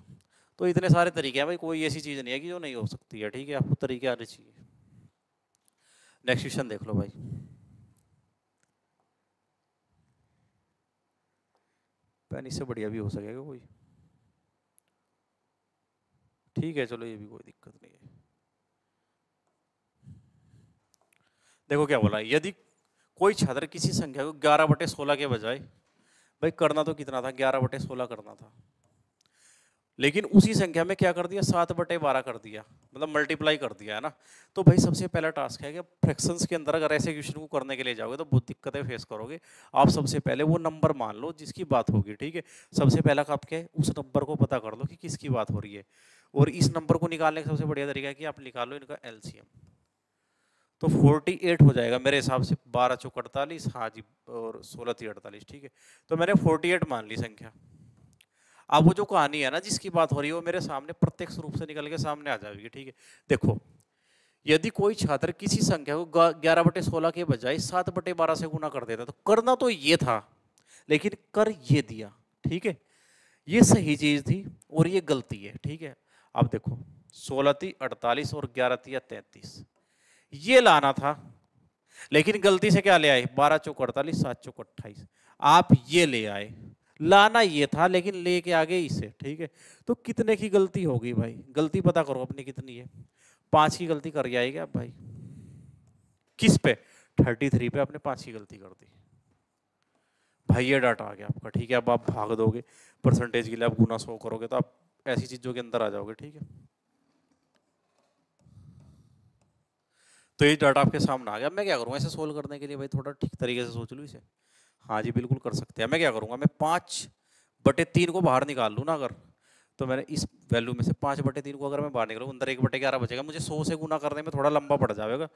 तो इतने सारे तरीके हैं भाई, कोई ऐसी चीज नहीं है कि जो नहीं हो सकती है। ठीक है, आपको तरीके आने चाहिए। नेक्स्ट क्वेश्चन देख लो भाई। पेन इससे बढ़िया भी हो सकेगा कोई, ठीक है चलो, ये भी कोई दिक्कत नहीं है। देखो क्या बोला, यदि कोई छात्र किसी संख्या को 11/16 के बजाय, भाई करना तो कितना था, 11/16 करना था, लेकिन उसी संख्या में क्या कर दिया, 7/12 कर दिया, मतलब मल्टीप्लाई कर दिया, है ना। तो भाई सबसे पहला टास्क है कि फ्रैक्शंस के अंदर अगर ऐसे क्वेश्चन को करने के लिए जाओगे तो बहुत दिक्कतें फेस करोगे। आप सबसे पहले वो नंबर मान लो जिसकी बात होगी। ठीक है, सबसे पहला काम क्या है, उस नंबर को पता कर लो कि किसकी बात हो रही है, और इस नंबर को निकालने का सबसे बढ़िया तरीका है कि आप निकालो इनका एलसीएम। तो 48 हो जाएगा मेरे हिसाब से, 12 चौक 48, हाँ जी, और 16 3 48। ठीक है, तो मैंने 48 मान ली संख्या। अब वो जो कहानी है ना जिसकी बात हो रही है, वो मेरे सामने प्रत्यक्ष रूप से निकल के सामने आ जाएगी। ठीक है, देखो, यदि कोई छात्र किसी संख्या को 11/16 के बजाय 7/12 से गुना कर देता, तो करना तो ये था, लेकिन कर ये दिया। ठीक है, ये सही चीज थी और ये गलती है। ठीक है, अब देखो, 16 3 48 और 11 3 33, ये लाना था, लेकिन गलती से क्या ले आए, 12 चौक 48, 7 चौक 28, आप ये ले आए। लाना ये था लेकिन लेके आ गए इसे। ठीक है, तो कितने की गलती होगी भाई, गलती पता करो अपनी कितनी है, 5 की गलती कर जाएगी आप भाई, किस पे, 33 पे आपने 5 की गलती कर दी भाई, ये डाटा आ गया आपका। ठीक है, अब आप भाग दोगे परसेंटेज के लिए, आप गुना 100 करोगे तो आप ऐसी चीजों के अंदर आ जाओगे। ठीक है, तो ये डाटा आपके सामने आ गया। मैं क्या करूँगा इसे सोल्व करने के लिए भाई, थोड़ा ठीक तरीके से सोच लूँ इसे। हाँ जी बिल्कुल कर सकते हैं। मैं क्या करूँगा, मैं 5/3 को बाहर निकाल लूँ ना अगर, तो मैंने इस वैल्यू में से 5/3 को अगर मैं बाहर निकालूँ, अंदर 1/11 बचेगा, मुझे 100 से गुना करने में थोड़ा लंबा पड़ जाएगा।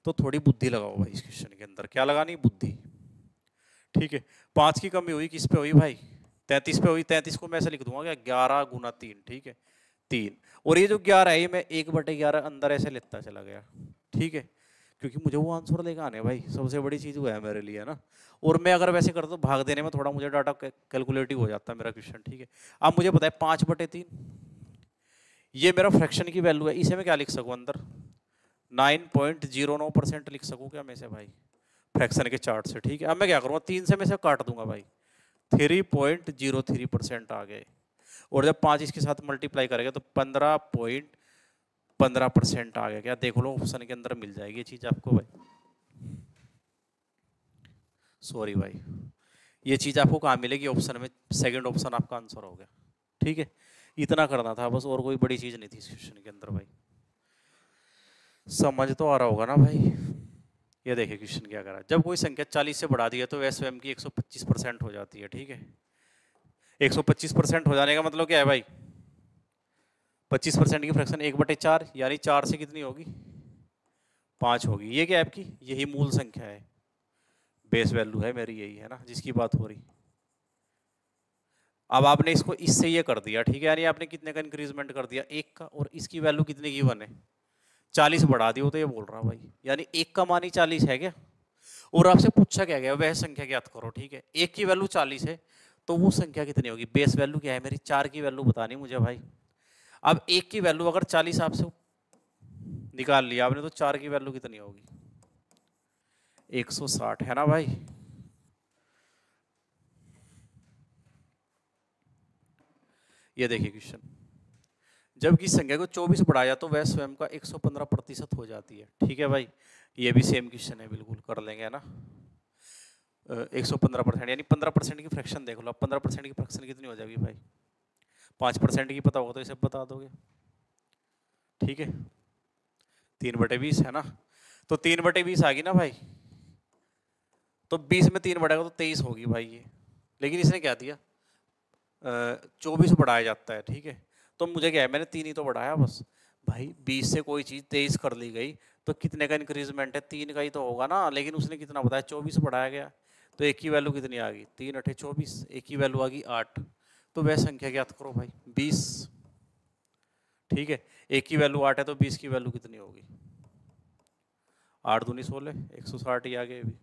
तो थोड़ी बुद्धि लगाओ भाई इस क्वेश्चन के अंदर, क्या लगानी, बुद्धि। ठीक है, 5 की कमी हुई किस पे हुई भाई, 33 पे हुई। 33 को मैं ऐसे लिख दूंगा क्या, 11 गुना 3। ठीक है, 3, और ये जो 11 है ये मैं 1/11 अंदर ऐसे लेता चला गया। ठीक है, क्योंकि मुझे वो आंसर लेकर आने भाई, सबसे बड़ी चीज वो है मेरे लिए, है ना। और मैं अगर वैसे करता तो भाग देने में थोड़ा मुझे डाटा कैलकुलेटिव हो जाता मेरा क्वेश्चन। ठीक है, अब मुझे पता है 5/3 ये मेरा फ्रैक्शन की वैल्यू है, इसे मैं क्या लिख सकूं अंदर, 9.09% लिख सकूं क्या मैं से भाई, फ्रैक्शन के चार्ट से। ठीक है, अब मैं क्या करूंगा, 3 से मैं से काट दूंगा भाई, 3.03% आ गए, और जब 5 इसके साथ मल्टीप्लाई करेगा तो 15.15% आ गया। क्या देख लो ऑप्शन के अंदर मिल जाएगी ये चीज आपको भाई, सॉरी भाई, ये चीज आपको कहाँ मिलेगी, ऑप्शन में, सेकंड ऑप्शन आपका आंसर हो गया। ठीक है, इतना करना था बस, और कोई बड़ी चीज नहीं थी इस क्वेश्चन के अंदर भाई। समझ तो आ रहा होगा ना भाई। ये देखिए क्वेश्चन क्या करा, जब कोई संख्या 40 से बढ़ा दी है तो वह स्वयं की 125% हो जाती है। ठीक है, 125% हो जाने का मतलब क्या है भाई, 25% की फ्रैक्शन 1/4, यानी 4 से कितनी होगी, 5 होगी। ये क्या है आपकी, यही मूल संख्या है, बेस वैल्यू है मेरी, यही है ना जिसकी बात हो रही। अब आपने इसको इससे ये कर दिया, ठीक है, यानी आपने कितने का इंक्रीजमेंट कर दिया, 1 का, और इसकी वैल्यू कितने की 1 है, 40 बढ़ा दी। वो तो ये बोल रहा भाई, यानी 1 का मान ही 40 है क्या, और आपसे पूछा क्या गया, वह संख्या ज्ञात करो। ठीक है, 1 की वैल्यू 40 है तो वो संख्या कितनी होगी, बेस वैल्यू क्या है मेरी, 4 की वैल्यू बतानी मुझे भाई। अब 1 की वैल्यू अगर 40 आपसे निकाल लिया आपने तो 4 की वैल्यू कितनी होगी, 160 है ना भाई। ये देखिए क्वेश्चन, जब किसी संख्या को 24 बढ़ाया तो वह स्वयं का 115% हो जाती है। ठीक है भाई, ये भी सेम क्वेश्चन है, बिल्कुल कर लेंगे है ना। 115% यानी 15% की फ्रैक्शन देख लो, अब 15% की फ्रैक्शन कितनी हो जाएगी भाई, 5% की पता होगा तो इसे बता दोगे। ठीक है, 3/20 है ना, तो 3/20 आ गई ना भाई, तो 20 में 3 बढ़ेगा तो 23 होगी भाई ये। लेकिन इसने क्या दिया, 24 बढ़ाया जाता है। ठीक है, तो मुझे क्या है, मैंने 3 ही तो बढ़ाया बस भाई। 20 से कोई चीज़ 23 कर ली गई तो कितने का इंक्रीजमेंट है, 3 का ही तो होगा ना। लेकिन उसने कितना बताया, 24 बढ़ाया गया, तो एक की वैल्यू कितनी आ गई, 3 8 24, एक की वैल्यू आ गई 8। तो वह संख्या ज्ञात करो भाई, 20। ठीक है, एक की वैल्यू 8 है तो 20 की वैल्यू कितनी होगी, 8 दूनी 16, 160 ही आ गए अभी।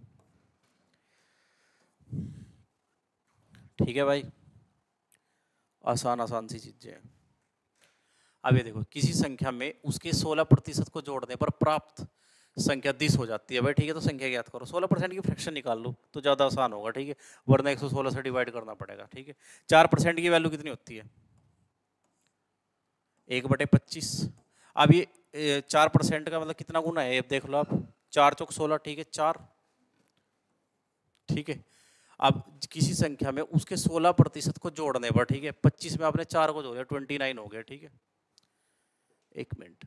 ठीक है भाई, आसान आसान सी चीजें हैं। अब ये देखो, किसी संख्या में उसके 16% को जोड़ने पर प्राप्त संख्या 10 हो जाती है भाई। ठीक है, तो संख्या ज्ञात करो, 16% की फ्रैक्शन निकाल लो तो ज़्यादा आसान होगा। ठीक है, वरना 116 से डिवाइड करना पड़ेगा। ठीक है, 4% की वैल्यू कितनी होती है, 1/25। अब ये 4% का मतलब कितना गुना है, ये देख लो आप, 4 चौक 16। ठीक है, 4। ठीक है, अब किसी संख्या में उसके 16% को जोड़ने पर, ठीक है, 25 में आपने 4 को जोड़ दिया, 29 हो गया। ठीक है, एक मिनट,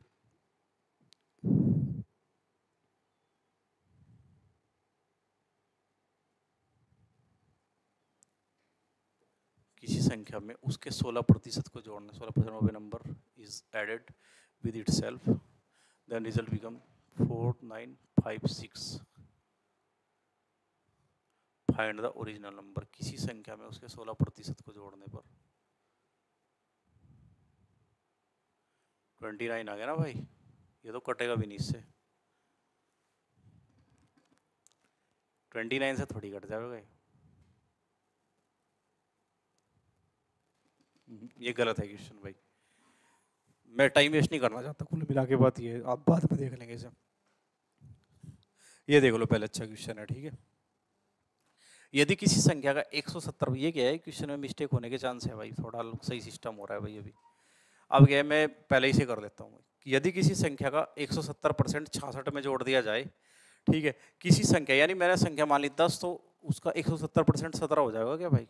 किसी संख्या में उसके 16% को जोड़ना, 16% of a number is added with itself, then result become 4956। Find the original number, किसी संख्या में उसके 16% को जोड़ने पर 29 आ गया ना भाई, ये तो कटेगा भी नहीं इससे, 29 से थोड़ी कट जाएगा। ये गलत है क्वेश्चन भाई, मैं टाइम वेस्ट नहीं करना चाहता। कुल मिला के बात ये, आप बाद में देख लेंगे इसे। ये देख लो पहले, अच्छा क्वेश्चन है। ठीक है, यदि किसी संख्या का 170, ये क्या है, क्वेश्चन में मिस्टेक होने के चांस है भाई, थोड़ा सही सिस्टम हो रहा है भाई अभी। अब क्या है, मैं पहले ही से कर लेता हूँ। यदि किसी संख्या का 170% 66 में जोड़ दिया जाए, ठीक है, किसी संख्या, यानी मैंने संख्या मान ली 10, तो उसका 170% 17 हो जाएगा क्या भाई।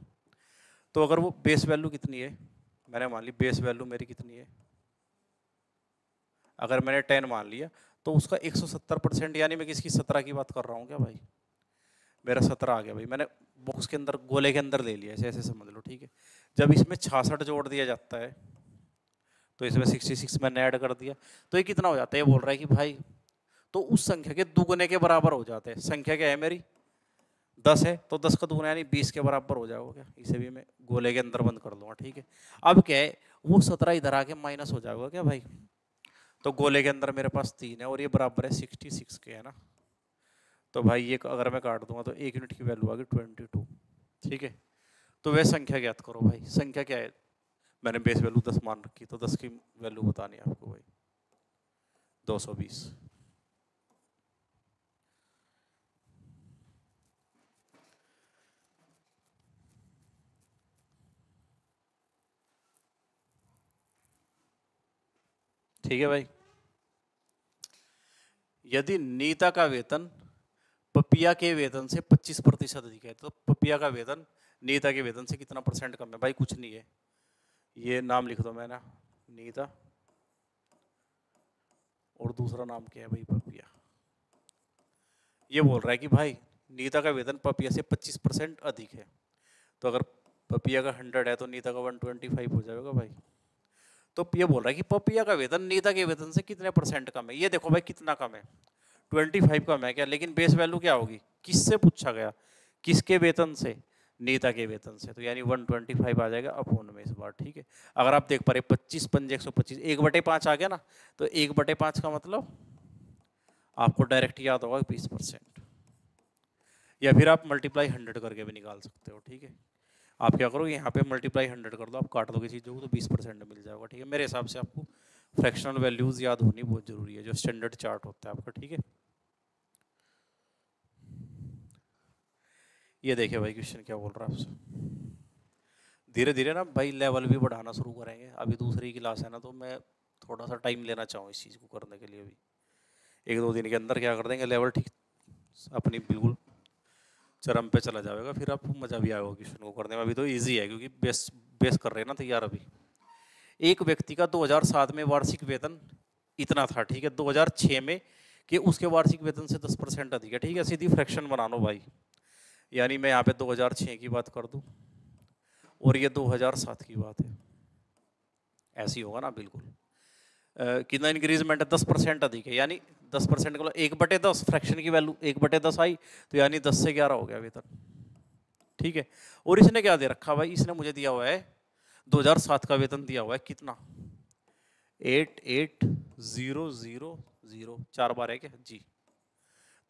तो अगर वो बेस वैल्यू कितनी है, मैंने मान ली बेस वैल्यू मेरी कितनी है, अगर मैंने 10 मान लिया तो उसका 170%, यानी मैं किसकी, 17 की बात कर रहा हूँ क्या भाई, मेरा 17 आ गया भाई। मैंने बॉक्स के अंदर, गोले के अंदर ले लिया, ऐसे ऐसे समझ लो। ठीक है, जब इसमें 66 जोड़ दिया जाता है तो इसमें 66 मैंने ऐड कर दिया, तो ये कितना हो जाता है, ये बोल रहा है कि भाई तो उस संख्या के दुगुने के बराबर हो जाते हैं। संख्या क्या है मेरी, 10 है, तो 10 का दुगुना यानी 20 के बराबर हो जाएगा क्या, इसे भी मैं गोले के अंदर बंद कर दूंगा। ठीक है, अब क्या है, वो 17 इधर आके माइनस हो जाएगा क्या भाई, तो गोले के अंदर मेरे पास 3 है और ये बराबर है 66 के, है ना। तो भाई ये अगर मैं काट दूंगा तो 1 यूनिट की वैल्यू आ गई 22। ठीक है, तो वह संख्या ज्ञात करो भाई, संख्या क्या है, मैंने बेस वैल्यू 10 मान रखी, तो 10 की वैल्यू बतानी है आपको भाई, 220। ठीक है भाई, यदि नीता का वेतन पपिया के वेतन से 25% अधिक है, तो पपिया का वेतन नीता के वेतन से कितना परसेंट कम है भाई, कुछ नहीं है, ये नाम लिख दो मैंने, नीता, और दूसरा नाम क्या है भाई, पपिया। ये बोल रहा है कि भाई नीता का वेतन पपिया से 25% अधिक है, तो अगर पपिया का 100 है तो नीता का 125 हो जाएगा भाई। तो ये बोल रहा है कि पपिया का वेतन नीता के वेतन से कितने परसेंट कम है। ये देखो भाई कितना कम है, 25 कम है क्या, लेकिन बेस वैल्यू क्या होगी, किससे पूछा गया, किसके वेतन से, नीता के वेतन से, तो यानी 125 आ जाएगा अपोन में इस बार। ठीक है, अगर आप देख पा रहे 25 पंजे 125, 1/5 आ गया ना, तो 1/5 का मतलब आपको डायरेक्ट याद होगा 20%, या फिर आप मल्टीप्लाई 100 करके भी निकाल सकते हो। ठीक है, आप क्या करो, यहाँ पे मल्टीप्लाई 100 कर दो, आप काट दो किसी चीज़ को तो 20% मिल जाएगा। ठीक है, मेरे हिसाब से आपको फ्रैक्शनल वैल्यूज याद होनी बहुत जरूरी है, जो स्टैंडर्ड चार्ट होता है आपका। ठीक है, ये देखिए भाई क्वेश्चन क्या बोल रहा है आपसे। धीरे धीरे ना भाई लेवल भी बढ़ाना शुरू करेंगे, अभी दूसरी क्लास है ना, तो मैं थोड़ा सा टाइम लेना चाहूँ इस चीज़ को करने के लिए। अभी 1-2 दिन के अंदर क्या कर देंगे, लेवल ठीक अपनी बिल्कुल चरम पे चला जाएगा, फिर आपको मजा भी आएगा क्वेश्चन को करने में। अभी तो इजी है क्योंकि बेस बेस कर रहे हैं ना तैयार। अभी एक व्यक्ति का 2007 में वार्षिक वेतन इतना था, ठीक है, 2006 में कि उसके वार्षिक वेतन से 10% अधिक है। ठीक है, सीधी फ्रैक्शन बना लो भाई, यानी मैं यहाँ पे 2006 की बात कर दूँ और ये 2007 की बात है, ऐसी होगा ना बिल्कुल। कितना इंक्रीजमेंट है, 10% अधिक है, यानी 10% का 1/10 फ्रैक्शन की वैल्यू 1/10 आई, तो यानी 10 से 11 हो गया वेतन। ठीक है, और इसने क्या दे रखा भाई, इसने मुझे दिया हुआ है 2007 का वेतन दिया हुआ है कितना, 88,000, 4 बार है क्या जी,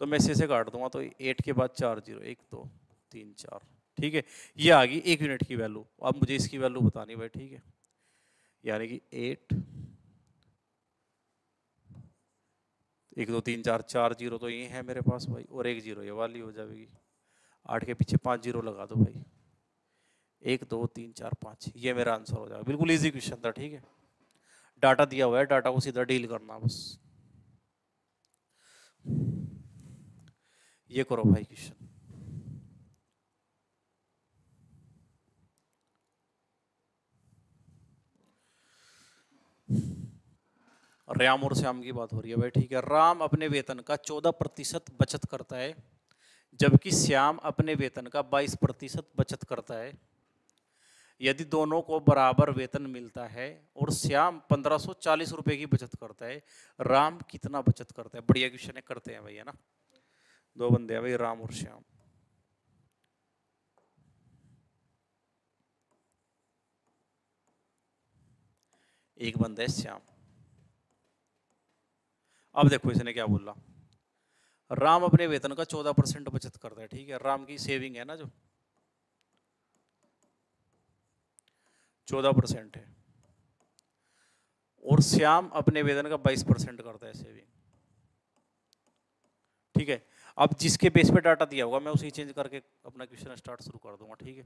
तो मैं इसे काट दूंगा तो 8 के बाद 4 0, 1 2 3 4। ठीक है, ये आ गई 1 यूनिट की वैल्यू। अब मुझे इसकी वैल्यू बतानी भाई। ठीक है, यानी कि 8 1 2 3 4, 4 0 तो ये है मेरे पास भाई, और 1 0 ये वाली हो जाएगी। 8 के पीछे 5 0 लगा दो भाई, 1 2 3 4 5, ये मेरा आंसर हो जाएगा। बिल्कुल इजी क्वेश्चन था। ठीक है, डाटा दिया हुआ है, डाटा को सीधा डील करना बस। ये करो भाई क्वेश्चन। राम और श्याम की बात हो रही है भाई। ठीक है, राम अपने वेतन का 14% बचत करता है, जबकि श्याम अपने वेतन का 22% बचत करता है। यदि दोनों को बराबर वेतन मिलता है और श्याम 1540 रुपए की बचत करता है, राम कितना बचत करता है। बढ़िया क्वेश्चन है, करते हैं भाई, है ना। दो बंदे हैं भाई, राम और श्याम। एक बंदा है श्याम। अब देखो इसने क्या बोला, राम अपने वेतन का 14% बचत करता है। ठीक है, राम की सेविंग है ना जो 14% है, और श्याम अपने वेतन का 22% करता है सेविंग। ठीक है, अब जिसके बेस पे डाटा दिया होगा मैं उसी चेंज करके अपना क्वेश्चन स्टार्ट शुरू कर दूंगा। ठीक है,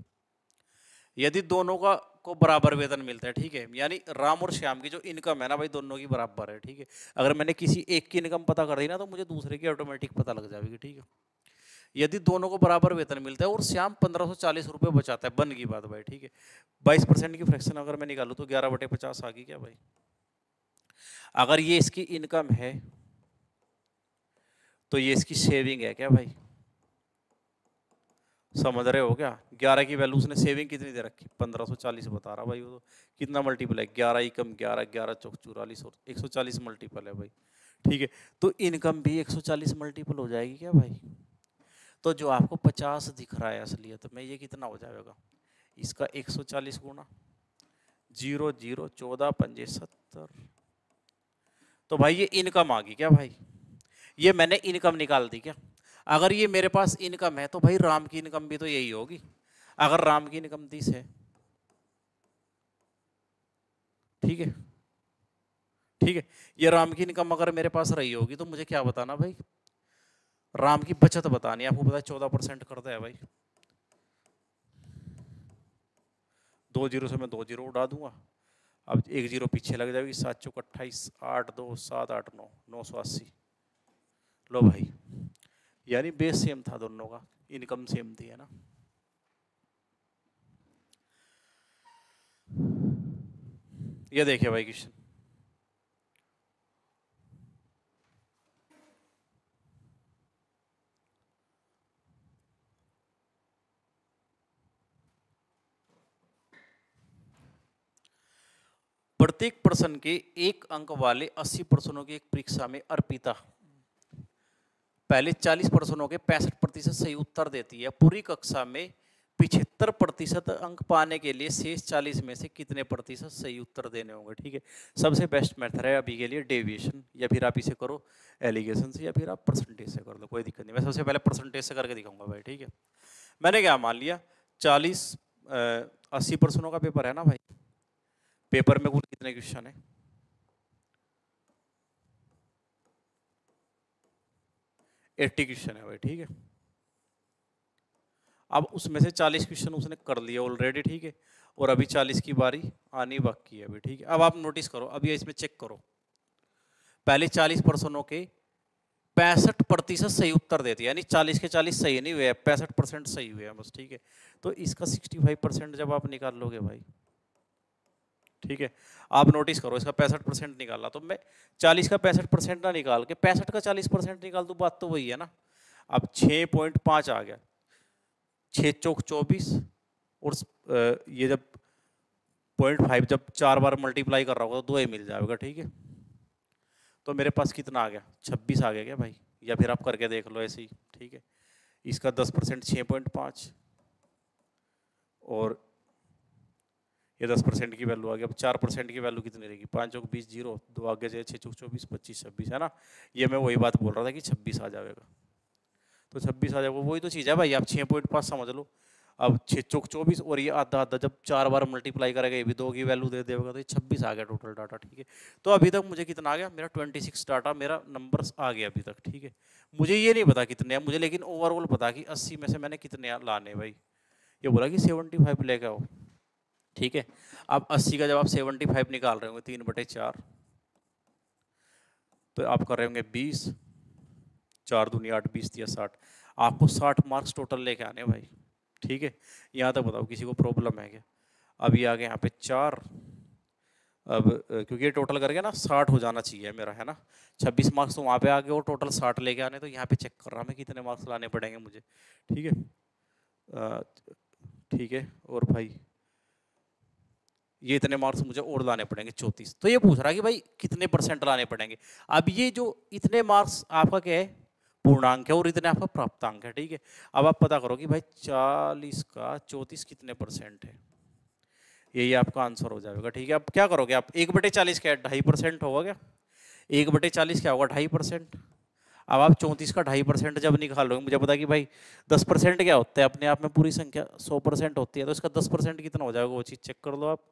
यदि दोनों का को बराबर वेतन मिलता है, ठीक है, यानी राम और श्याम की जो इनकम है ना भाई, दोनों की बराबर है। ठीक है, अगर मैंने किसी एक की इनकम पता कर दी ना, तो मुझे दूसरे की ऑटोमेटिक पता लग जाएगी। ठीक है, यदि दोनों को बराबर वेतन मिलता है और श्याम 1540 रुपये बचाता है, बन की बात भाई। ठीक है, 22% की फ्रैक्शन अगर मैं निकालूँ तो 11/50 आ गई क्या भाई। अगर ये इसकी इनकम है तो ये इसकी सेविंग है क्या भाई, समझ रहे हो क्या। 11 की वैल्यू उसने सेविंग कितनी दे रखी, 1540 बता रहा भाई। वो तो कितना मल्टीपल है, 11 एकम 11, 11 चौक 44 और 140 मल्टीपल है भाई। ठीक है, तो इनकम भी 140 मल्टीपल हो जाएगी क्या भाई। तो जो आपको 50 दिख रहा है असलियत में, ये कितना हो जाएगा, इसका 140 गुना 0 0 14 पंजे 70। तो भाई ये इनकम आ गई क्या भाई, ये मैंने इनकम निकाल दी क्या। अगर ये मेरे पास इनकम है तो भाई राम की इनकम भी तो यही होगी। अगर राम की इनकम 30 है, ठीक है, ठीक है, ये राम की इनकम अगर मेरे पास रही होगी तो मुझे क्या बताना भाई, राम की बचत बतानी है। आपको पता है 14% करता है भाई, 2 जीरो से मैं 2 जीरो उड़ा दूंगा, अब 1 जीरो पीछे लग जाएगी, 7 चौक 28, 8 2 7 8 9, 980। लो भाई, यानी बेस सेम था दोनों का, इनकम सेम थी, है ना। ये देखिए भाई क्वेश्चन, प्रत्येक प्रश्न के एक अंक वाले 80 प्रश्नों की एक परीक्षा में अर्पिता पहले 40 प्रश्नों के 65% सही उत्तर देती है। पूरी कक्षा में 75% अंक पाने के लिए शेष 40 में से कितने प्रतिशत सही उत्तर देने होंगे। ठीक है, सबसे बेस्ट मेथड है अभी के लिए डेविएशन, या फिर आप इसे करो एलिगेशन से, या फिर आप परसेंटेज से कर लो, कोई दिक्कत नहीं। मैं सबसे पहले परसेंटेज से करके दिखाऊंगा भाई। ठीक है, मैंने क्या मान लिया, 80 प्रश्नों का पेपर है ना भाई। पेपर में कुल कितने क्वेश्चन है, 80 क्वेश्चन है भाई। ठीक है, अब उसमें से 40 क्वेश्चन उसने कर लिए ऑलरेडी। ठीक है, और अभी 40 की बारी आनी बाकी है अभी। ठीक है, अब आप नोटिस करो, अभी इसमें चेक करो, पहले 40 प्रश्नों के 65% सही उत्तर देते हैं, यानी 40 के 40 सही नहीं हुए, 65% सही हुए हैं बस। ठीक है, तो इसका 65% जब आप निकाल लोगे भाई, ठीक है, आप नोटिस करो इसका 65% निकाला, तो मैं 40 का 65% ना निकाल के 65 का 40% निकाल दूं, बात तो वही है ना। अब 6.5 आ गया, 6 चौक 24, और ये जब 0.5 जब 4 बार मल्टीप्लाई कर रहा होगा तो 2 ही मिल जाएगा। ठीक है, तो मेरे पास कितना आ गया, 26 आ गया क्या भाई, या फिर आप करके देख लो ऐसे ही। ठीक है, इसका 10% 6.5, और ये 10% की वैल्यू आ गई। अब 4% की वैल्यू कितनी रहेगी, 5 चौक 20, 0 2 आगे जाए, 6 चौक 24, 25 26 है ना। ये मैं वही बात बोल रहा था कि 26 आ जाएगा, तो 26 आ जाएगा, वही तो चीज़ है भाई। आप 6.5 समझ लो, अब 6 चौक 24, और ये आधा आधा जब 4 बार मल्टीप्लाई करेगा, ये भी 2 की वैल्यू दे देगा, तो ये 26 आ गया टोटल डाटा। ठीक है, तो अभी तक मुझे कितना आ गया, मेरा 26 डाटा, मेरा नंबर आ गया अभी तक। ठीक है, मुझे ये नहीं पता कितने हैं मुझे, लेकिन ओवरऑल पता कि 80 में से मैंने कितने लाने भाई। ये बोला कि 75 लेके आओ। ठीक है, अब 80 का जब आप 75 निकाल रहे होंगे 3/4, तो आप कर रहे होंगे 20, 4 दूनी 8, 20 दिया 60, आपको 60 मार्क्स टोटल लेके आने भाई। ठीक है, यहाँ तक बताओ किसी को प्रॉब्लम है क्या। अब ये आ गए यहाँ पे 4, अब क्योंकि ये टोटल करके ना 60 हो जाना चाहिए मेरा, है ना। 26 मार्क्स तो वहाँ पे आ गए और टोटल 60 लेके आने, तो यहाँ पे चेक कर रहा मैं कितने मार्क्स लाने पड़ेंगे मुझे। ठीक है, ठीक है, और भाई ये इतने मार्क्स मुझे और लाने पड़ेंगे 34। तो ये पूछ रहा है कि भाई कितने परसेंट लाने पड़ेंगे। अब ये जो इतने मार्क्स आपका क्या है, पूर्णांक है, और इतने आपका प्राप्तांक है। ठीक है, अब आप पता करो कि भाई 40 का 34 कितने परसेंट है, यही आपका आंसर हो जाएगा। ठीक है, अब क्या करोगे आप, 1/40 क्या है, 2.5% होगा क्या, 1/40 क्या होगा, 2.5%। अब आप 34 का 2.5% जब निकालोगे, मुझे पता कि भाई 10% क्या होता है अपने आप में, पूरी संख्या 100% होती है, तो इसका 10% कितना हो जाएगा वो चीज़ चेक कर लो आप।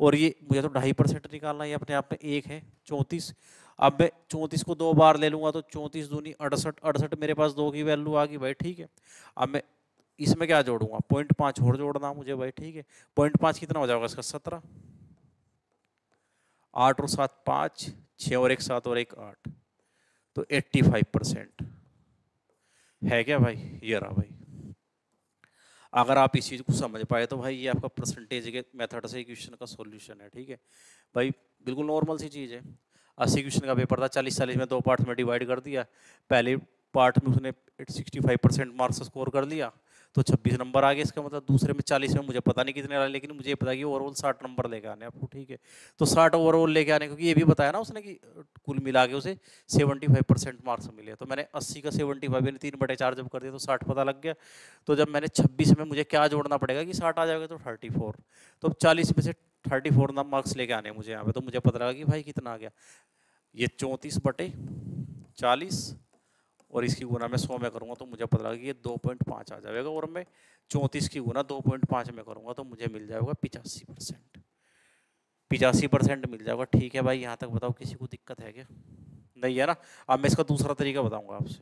और ये मुझे तो 2.5% निकालना है, ये अपने आप में एक है 34। अब मैं 34 को 2 बार ले लूंगा, तो 34 दूनी 68, 68 मेरे पास 2 की वैल्यू आ गई भाई। ठीक है, अब मैं इसमें क्या जोड़ूंगा, 0.5 और जोड़ना मुझे भाई। ठीक है, 0.5 कितना हो जाएगा इसका, 17, 8 और 7 5, 6 और 1 7 और 1 8, तो 85% है क्या भाई, ये रहा भाई। अगर आप इस चीज़ को समझ पाए तो भाई ये आपका परसेंटेज के मेथड से क्वेश्चन का सॉल्यूशन है। ठीक है भाई, बिल्कुल नॉर्मल सी चीज़ है। 80 क्वेश्चन का पेपर था, 40-40 में 2 पार्ट में डिवाइड कर दिया। पहले पार्ट में उसने 65% मार्क्स स्कोर कर लिया, तो 26 नंबर आ गए। इसका मतलब दूसरे में 40 में मुझे पता नहीं कितने आए, लेकिन मुझे पता कि ओवरऑल 60 नंबर लेके आने आपको। ठीक है, तो 60 ओवरऑल लेके आने, क्योंकि ये भी बताया ना उसने कि कुल मिला के उसे 75% मार्क्स मिले। तो मैंने 80 का 75 यानी 3/4 जब कर दिया तो 60 पता लग गया। तो जब मैंने 26 में मुझे क्या जोड़ना पड़ेगा कि 60 आ जाएगा, तो 34। तो 40 में से 34 ना मार्क्स लेके आने मुझे यहाँ पे, तो मुझे पता लगा कि भाई कितना आ गया, ये 34/40, और इसकी गुना मैं 100 में करूँगा तो मुझे पता लगा कि ये 2.5 आ जाएगा। और मैं 34 की गुना 2.5 में करूँगा तो मुझे मिल जाएगा 85%। 85% मिल जाएगा। ठीक है भाई, यहाँ तक बताओ किसी को दिक्कत है क्या, नहीं है ना। अब मैं इसका दूसरा तरीका बताऊंगा आपसे।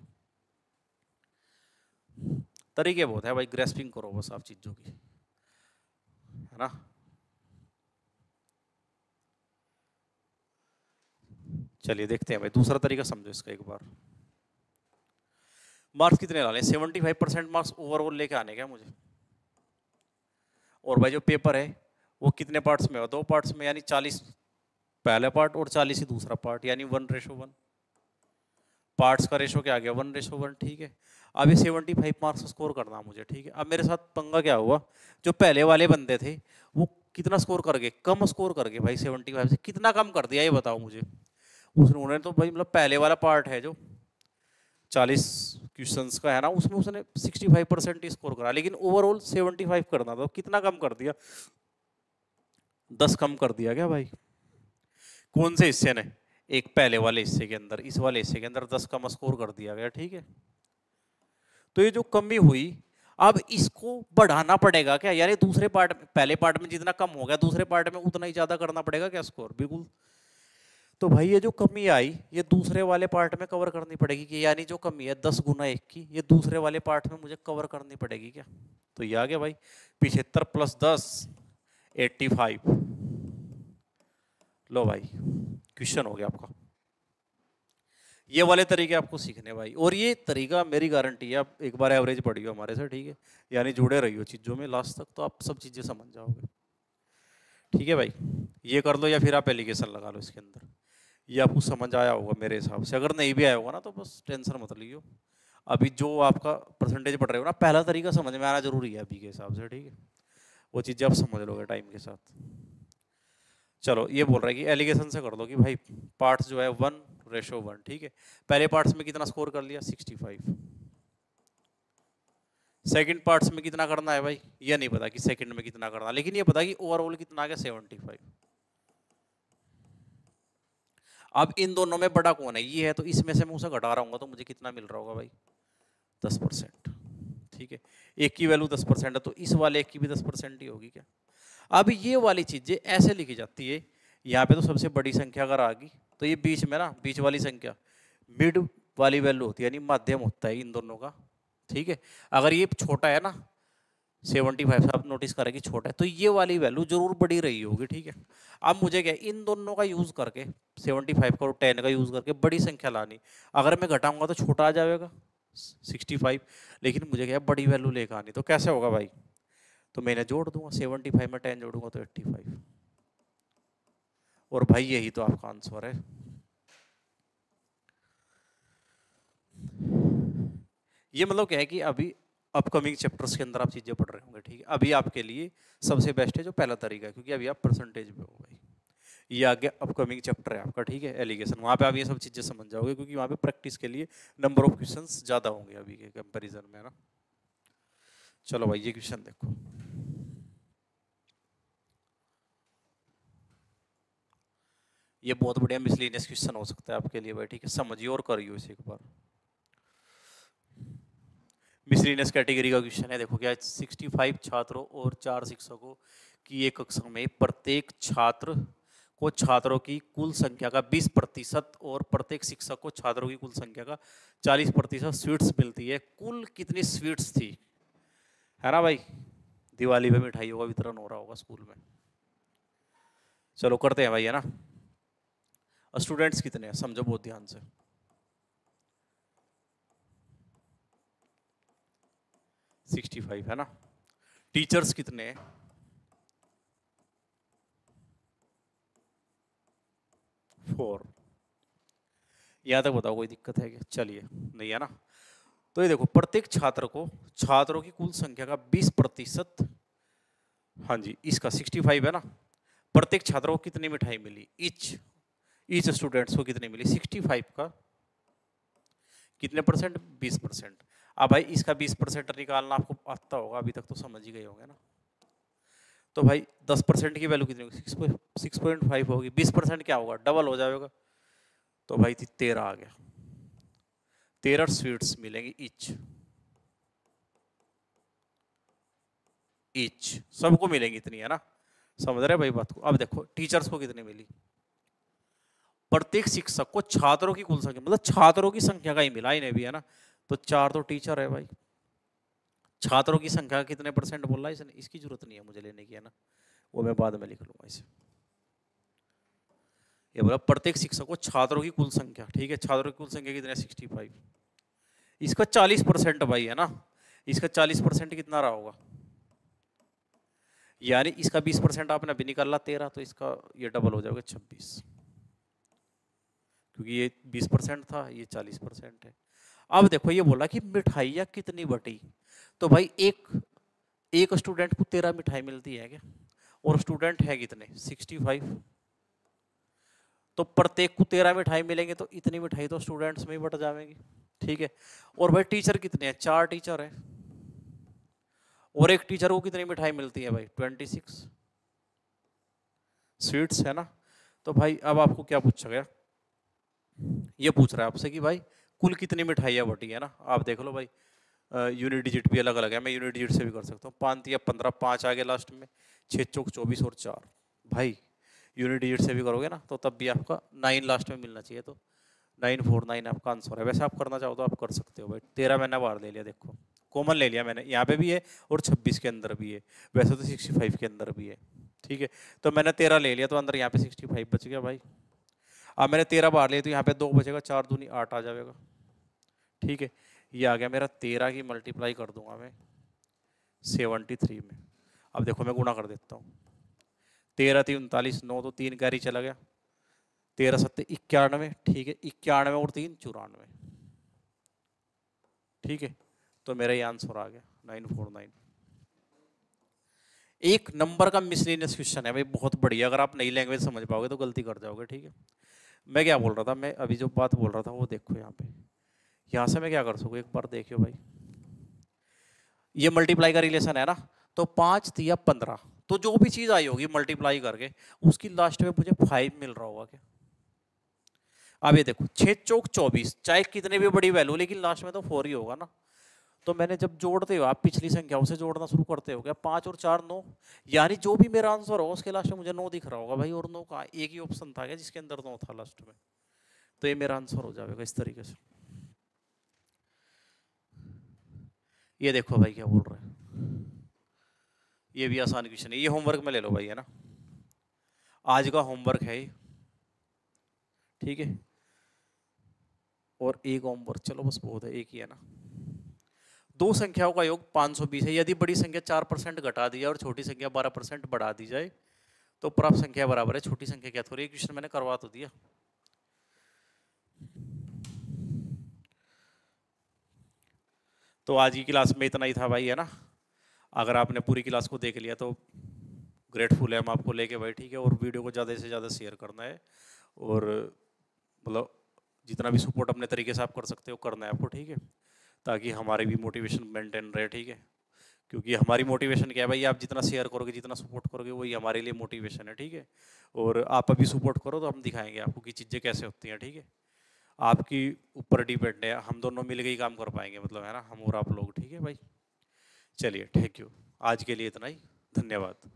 तरीके बहुत है भाई, ग्रेस्पिंग करो बस आप चीज़ों की, है ना। चलिए देखते हैं भाई, दूसरा तरीका समझो इसका एक बार। मार्क्स कितने लाने, 75% मार्क्स ओवरऑल लेके आने क्या मुझे। और भाई जो पेपर है वो कितने पार्ट्स में हो, 2 पार्ट्स में, यानी 40 पहला पार्ट और 40 ही दूसरा पार्ट, यानी 1:1। पार्ट्स का रेशो क्या आ गया 1:1, ठीक है। अब ये 75 मार्क्स स्कोर करना मुझे, ठीक है। अब मेरे साथ पंगा क्या हुआ, जो पहले वाले बंदे थे वो कितना स्कोर कर गए, कम स्कोर कर गए भाई। 75 से कितना कम कर दिया ये बताओ मुझे। उन्होंने तो भाई मतलब पहले वाला पार्ट है जो 40 क्वेश्चंस का है ना, उसमें उसने 65% ही स्कोर करा, लेकिन ओवरऑल 75 करना था, कितना कम कर दिया, 10 कम कर दिया क्या भाई। कौन से हिस्से ने, एक पहले वाले हिस्से के अंदर, इस वाले हिस्से के अंदर 10 कम स्कोर कर दिया गया, ठीक है। तो ये जो कमी हुई, अब इसको बढ़ाना पड़ेगा क्या, यानी दूसरे पार्ट में, पहले पार्ट में जितना कम हो गया दूसरे पार्ट में उतना ही ज्यादा करना पड़ेगा क्या स्कोर, बिल्कुल। तो भाई ये जो कमी आई ये दूसरे वाले पार्ट में कवर करनी पड़ेगी कि, यानी जो कमी है 10 गुना 1 की, ये दूसरे वाले पार्ट में मुझे कवर करनी पड़ेगी क्या। तो ये आ गया भाई 75 + 10 85। लो भाई क्वेश्चन हो गया आपका। ये वाले तरीके आपको सीखने भाई, और ये तरीका मेरी गारंटी है, आप एक बार एवरेज पढ़ियो हमारे से, ठीक है, यानी जुड़े रहियो चीज़ों में लास्ट तक, तो आप सब चीज़ें समझ जाओगे, ठीक है भाई। ये कर लो या फिर आप एलिगेशन लगा लो इसके अंदर, ये आपको समझ आया होगा मेरे हिसाब से। अगर नहीं भी आया होगा ना तो बस टेंशन मत लियो, अभी जो आपका परसेंटेज पढ़ रहे हो ना, पहला तरीका समझ में आना जरूरी है अभी के हिसाब से, ठीक है। वो चीज़ें आप समझ लोगे टाइम के साथ। चलो ये बोल रहा है कि एलिगेशन से कर दो कि भाई पार्ट्स जो है 1:1, ठीक है। पहले पार्ट्स में कितना स्कोर कर लिया 65, सेकंड पार्ट्स में कितना करना है भाई, ये नहीं पता कि सेकंड में कितना करना, लेकिन ये पता कि ओवरऑल कितना आ गया 75। अब इन दोनों में बड़ा कौन है, ये है, तो इसमें से मैं उसे घटा रहा हूँ तो मुझे कितना मिल रहा होगा भाई 10%, ठीक है। एक की वैल्यू 10% है तो इस वाले एक की भी 10% ही होगी क्या। अब ये वाली चीजें ऐसे लिखी जाती है, यहाँ पे तो सबसे बड़ी संख्या अगर आ गई तो ये बीच में ना, बीच वाली संख्या मिड वाली वैल्यू होती है, यानी माध्यम होता है इन दोनों का, ठीक है। अगर ये छोटा है ना 75 से, आप नोटिस करें कि छोटा है, तो ये वाली वैल्यू जरूर बड़ी रही होगी, ठीक है। अब मुझे क्या इन दोनों का यूज करके 75 का और 10 का यूज करके बड़ी संख्या लानी, अगर मैं घटाऊंगा तो छोटा आ जाएगा 65, लेकिन मुझे क्या बड़ी वैल्यू लेकर आनी, तो कैसे होगा भाई, तो मैंने जोड़ दूंगा 75 में 10 जोड़ूंगा तो 85, और भाई यही तो आपका आंसर है। ये मतलब क्या है कि अभी अपकमिंग चैप्टर्स के अंदर आप चीजें पढ़ रहे होंगे, ठीक है। अभी आपके लिए सबसे बेस्ट है जो पहला तरीका है, क्योंकि अभी आप परसेंटेज पे हो भाई। ये आगे अपकमिंग चैप्टर है आपका, ठीक है, एलिगेशन, वहां पे आप ये सब चीजें समझ जाओगे, क्योंकि वहां पे प्रैक्टिस के लिए नंबर ऑफ क्वेश्चंस ज्यादा होंगे अभी के कंपैरिजन में, है ना। चलो भाई ये क्वेश्चन देखो, ये बहुत बढ़िया मिसलेनियस क्वेश्चन हो सकता है आपके लिए भाई, ठीक है, समझिए और करियो इसे एक बार। मिसलेनियस कैटेगरी का क्वेश्चन है, देखो क्या है, 65 छात्रों और 4 शिक्षकों की एक कक्षा में प्रत्येक छात्र को छात्रों की कुल संख्या का 20% और प्रत्येक शिक्षक को छात्रों की कुल संख्या का 40% स्वीट्स मिलती है। कुल कितनी स्वीट्स थी, है ना भाई, दिवाली पे मिठाइयों का वितरण हो रहा होगा स्कूल में। चलो करते हैं भाई, है ना। स्टूडेंट्स कितने हैं समझो बहुत ध्यान से, 65 है ना। टीचर्स कितने हैं, 4। यहां तक बताओ कोई दिक्कत है क्या, चलिए नहीं है ना। तो ये देखो प्रत्येक छात्र को छात्रों की कुल संख्या का 20%, हाँ जी इसका 65 है ना। प्रत्येक छात्र को कितनी मिठाई मिली, ईच स्टूडेंट्स को कितनी मिली 65 का कितने परसेंट 20%। अब भाई इसका 20% निकालना आपको आता होगा, अभी तक तो समझ ही गए होंगे ना। तो भाई 10% की वैल्यू कितनी होगी 6.5 होगी, 20% क्या होगा डबल हो जाएगा, तो भाई 13 आ गया, 13 स्वीट्स मिलेंगी ईच सबको मिलेंगी इतनी, है ना। समझ रहे भाई बात को। अब देखो टीचर्स को कितनी मिली, प्रत्येक शिक्षक को छात्रों की कुल संख्या, मतलब छात्रों की संख्या का ही मिला इन्हें भी, है ना। तो 4 तो टीचर है भाई, छात्रों की संख्या कितने परसेंट बोल रहा है इसने, इसकी जरूरत नहीं है मुझे लेने की, है ना, वो मैं बाद में लिख लूंगा इसे। ये बोला प्रत्येक शिक्षक को छात्रों की कुल संख्या, ठीक है, छात्रों की कुल संख्या कितनी है 65, इसका 40% भाई, है ना। इसका 40% कितना रहा होगा, यानी इसका 20% आपने अभी निकाला 13, तो इसका ये डबल हो जाएगा 26। क्योंकि ये 20% था, ये 40% है। अब देखो ये बोला कि मिठाइयाँ कितनी बटी, तो भाई एक स्टूडेंट को 13 मिठाई मिलती है क्या, और स्टूडेंट है कितने 65, तो प्रत्येक को 13 मिठाई मिलेंगे तो इतनी मिठाई तो स्टूडेंट्स में ही बट जाएंगी, ठीक है। और भाई टीचर कितने हैं, 4 टीचर हैं, और एक टीचर को कितनी मिठाई मिलती है भाई 26 स्वीट्स है ना। तो भाई अब आपको क्या पूछा गया, ये पूछ रहा है आपसे कि भाई कुल कितनी मिठाइयाँ बटी है ना। आप देख लो भाई, यूनिट डिजिट भी अलग अलग है, मैं यूनिट डिजिट से भी कर सकता हूँ। 5 या 15, 5 आ गए लास्ट में, 6 चौक 24 और 4, भाई यूनिट डिजिट से भी करोगे ना तो तब भी आपका 9 लास्ट में मिलना चाहिए, तो 949 आपका आंसर है। वैसे आप करना चाहो तो आप कर सकते हो भाई। 13 मैंने बाहर ले लिया, देखो कॉमन ले लिया मैंने, यहाँ पे भी है और 26 के अंदर भी है, वैसे तो 65 के अंदर भी है, ठीक है। तो मैंने 13 ले लिया तो अंदर यहाँ पे 65 बच गया भाई। अब मैंने 13 बाहर लिया तो यहाँ पे 2 बचेगा, 4 दूनी 8 आ जाएगा, ठीक है। ये आ गया मेरा, 13 की मल्टीप्लाई कर दूंगा मैं 73 में। अब देखो मैं गुणा कर देता हूँ, 13 3 39, 9 तो 3 कैरी चला गया, 13 7 91, ठीक है, 91 और 3 94, ठीक है। तो मेरा ये आंसर आ गया 949। एक नंबर का मिसलेनियस क्वेश्चन है भाई, बहुत बढ़िया। अगर आप नई लैंग्वेज समझ पाओगे तो गलती कर जाओगे, ठीक है। मैं क्या बोल रहा था, मैं अभी जो बात बोल रहा था वो देखो यहाँ पे, यहाँ से मैं क्या कर सकूँ, एक बार देखियो भाई, ये मल्टीप्लाई का रिलेशन है ना, तो 5 या 15, तो जो भी चीज आई होगी मल्टीप्लाई करके उसकी लास्ट में मुझे 5 मिल रहा होगा क्या। अब ये देखो 6 चौक 24, चाहे कितने भी बड़ी वैल्यू लेकिन लास्ट में तो 4 ही होगा ना। तो मैंने जब जोड़ते हो आप पिछली संख्याओं से जोड़ना शुरू करते हो क्या, 5 और 4 9, यानी जो भी मेरा आंसर होगा उसके लास्ट में मुझे 9 दिख रहा होगा भाई, और 9 का एक ही ऑप्शन था क्या जिसके अंदर 9 था लास्ट में, तो ये मेरा आंसर हो जाएगा इस तरीके से। ये देखो भाई क्या बोल रहे हैं, ये भी आसान क्वेश्चन है, ये होमवर्क में ले लो भाई, है ना, आज का होमवर्क है ये, ठीक है। और एक होमवर्क, चलो बस बहुत है, एक ही है ना। दो संख्याओं का योग 520 है, यदि बड़ी संख्या 4% घटा दी जाए और छोटी संख्या 12% बढ़ा दी जाए तो प्राप्त संख्या बराबर है छोटी संख्या क्या। थोड़ी क्वेश्चन मैंने करवा तो दिया। तो आज की क्लास में इतना ही था भाई, है ना। अगर आपने पूरी क्लास को देख लिया तो ग्रेटफुल है हम आपको लेके भाई, ठीक है। और वीडियो को ज़्यादा से ज़्यादा शेयर करना है, और मतलब जितना भी सपोर्ट अपने तरीके से आप कर सकते हो करना है आपको, ठीक है, ताकि हमारी भी मोटिवेशन मेंटेन रहे, ठीक है। क्योंकि हमारी मोटिवेशन क्या है भाई, आप जितना शेयर करोगे जितना सपोर्ट करोगे वही हमारे लिए मोटिवेशन है, ठीक है। और आप अभी सपोर्ट करो तो हम दिखाएंगे आपको कि चीज़ें कैसे होती हैं, ठीक है। आपकी ऊपर डिपेंड है, हम दोनों मिलकर ही काम कर पाएंगे, मतलब है ना, हम और आप लोग, ठीक है भाई। चलिए थैंक यू, आज के लिए इतना ही, धन्यवाद।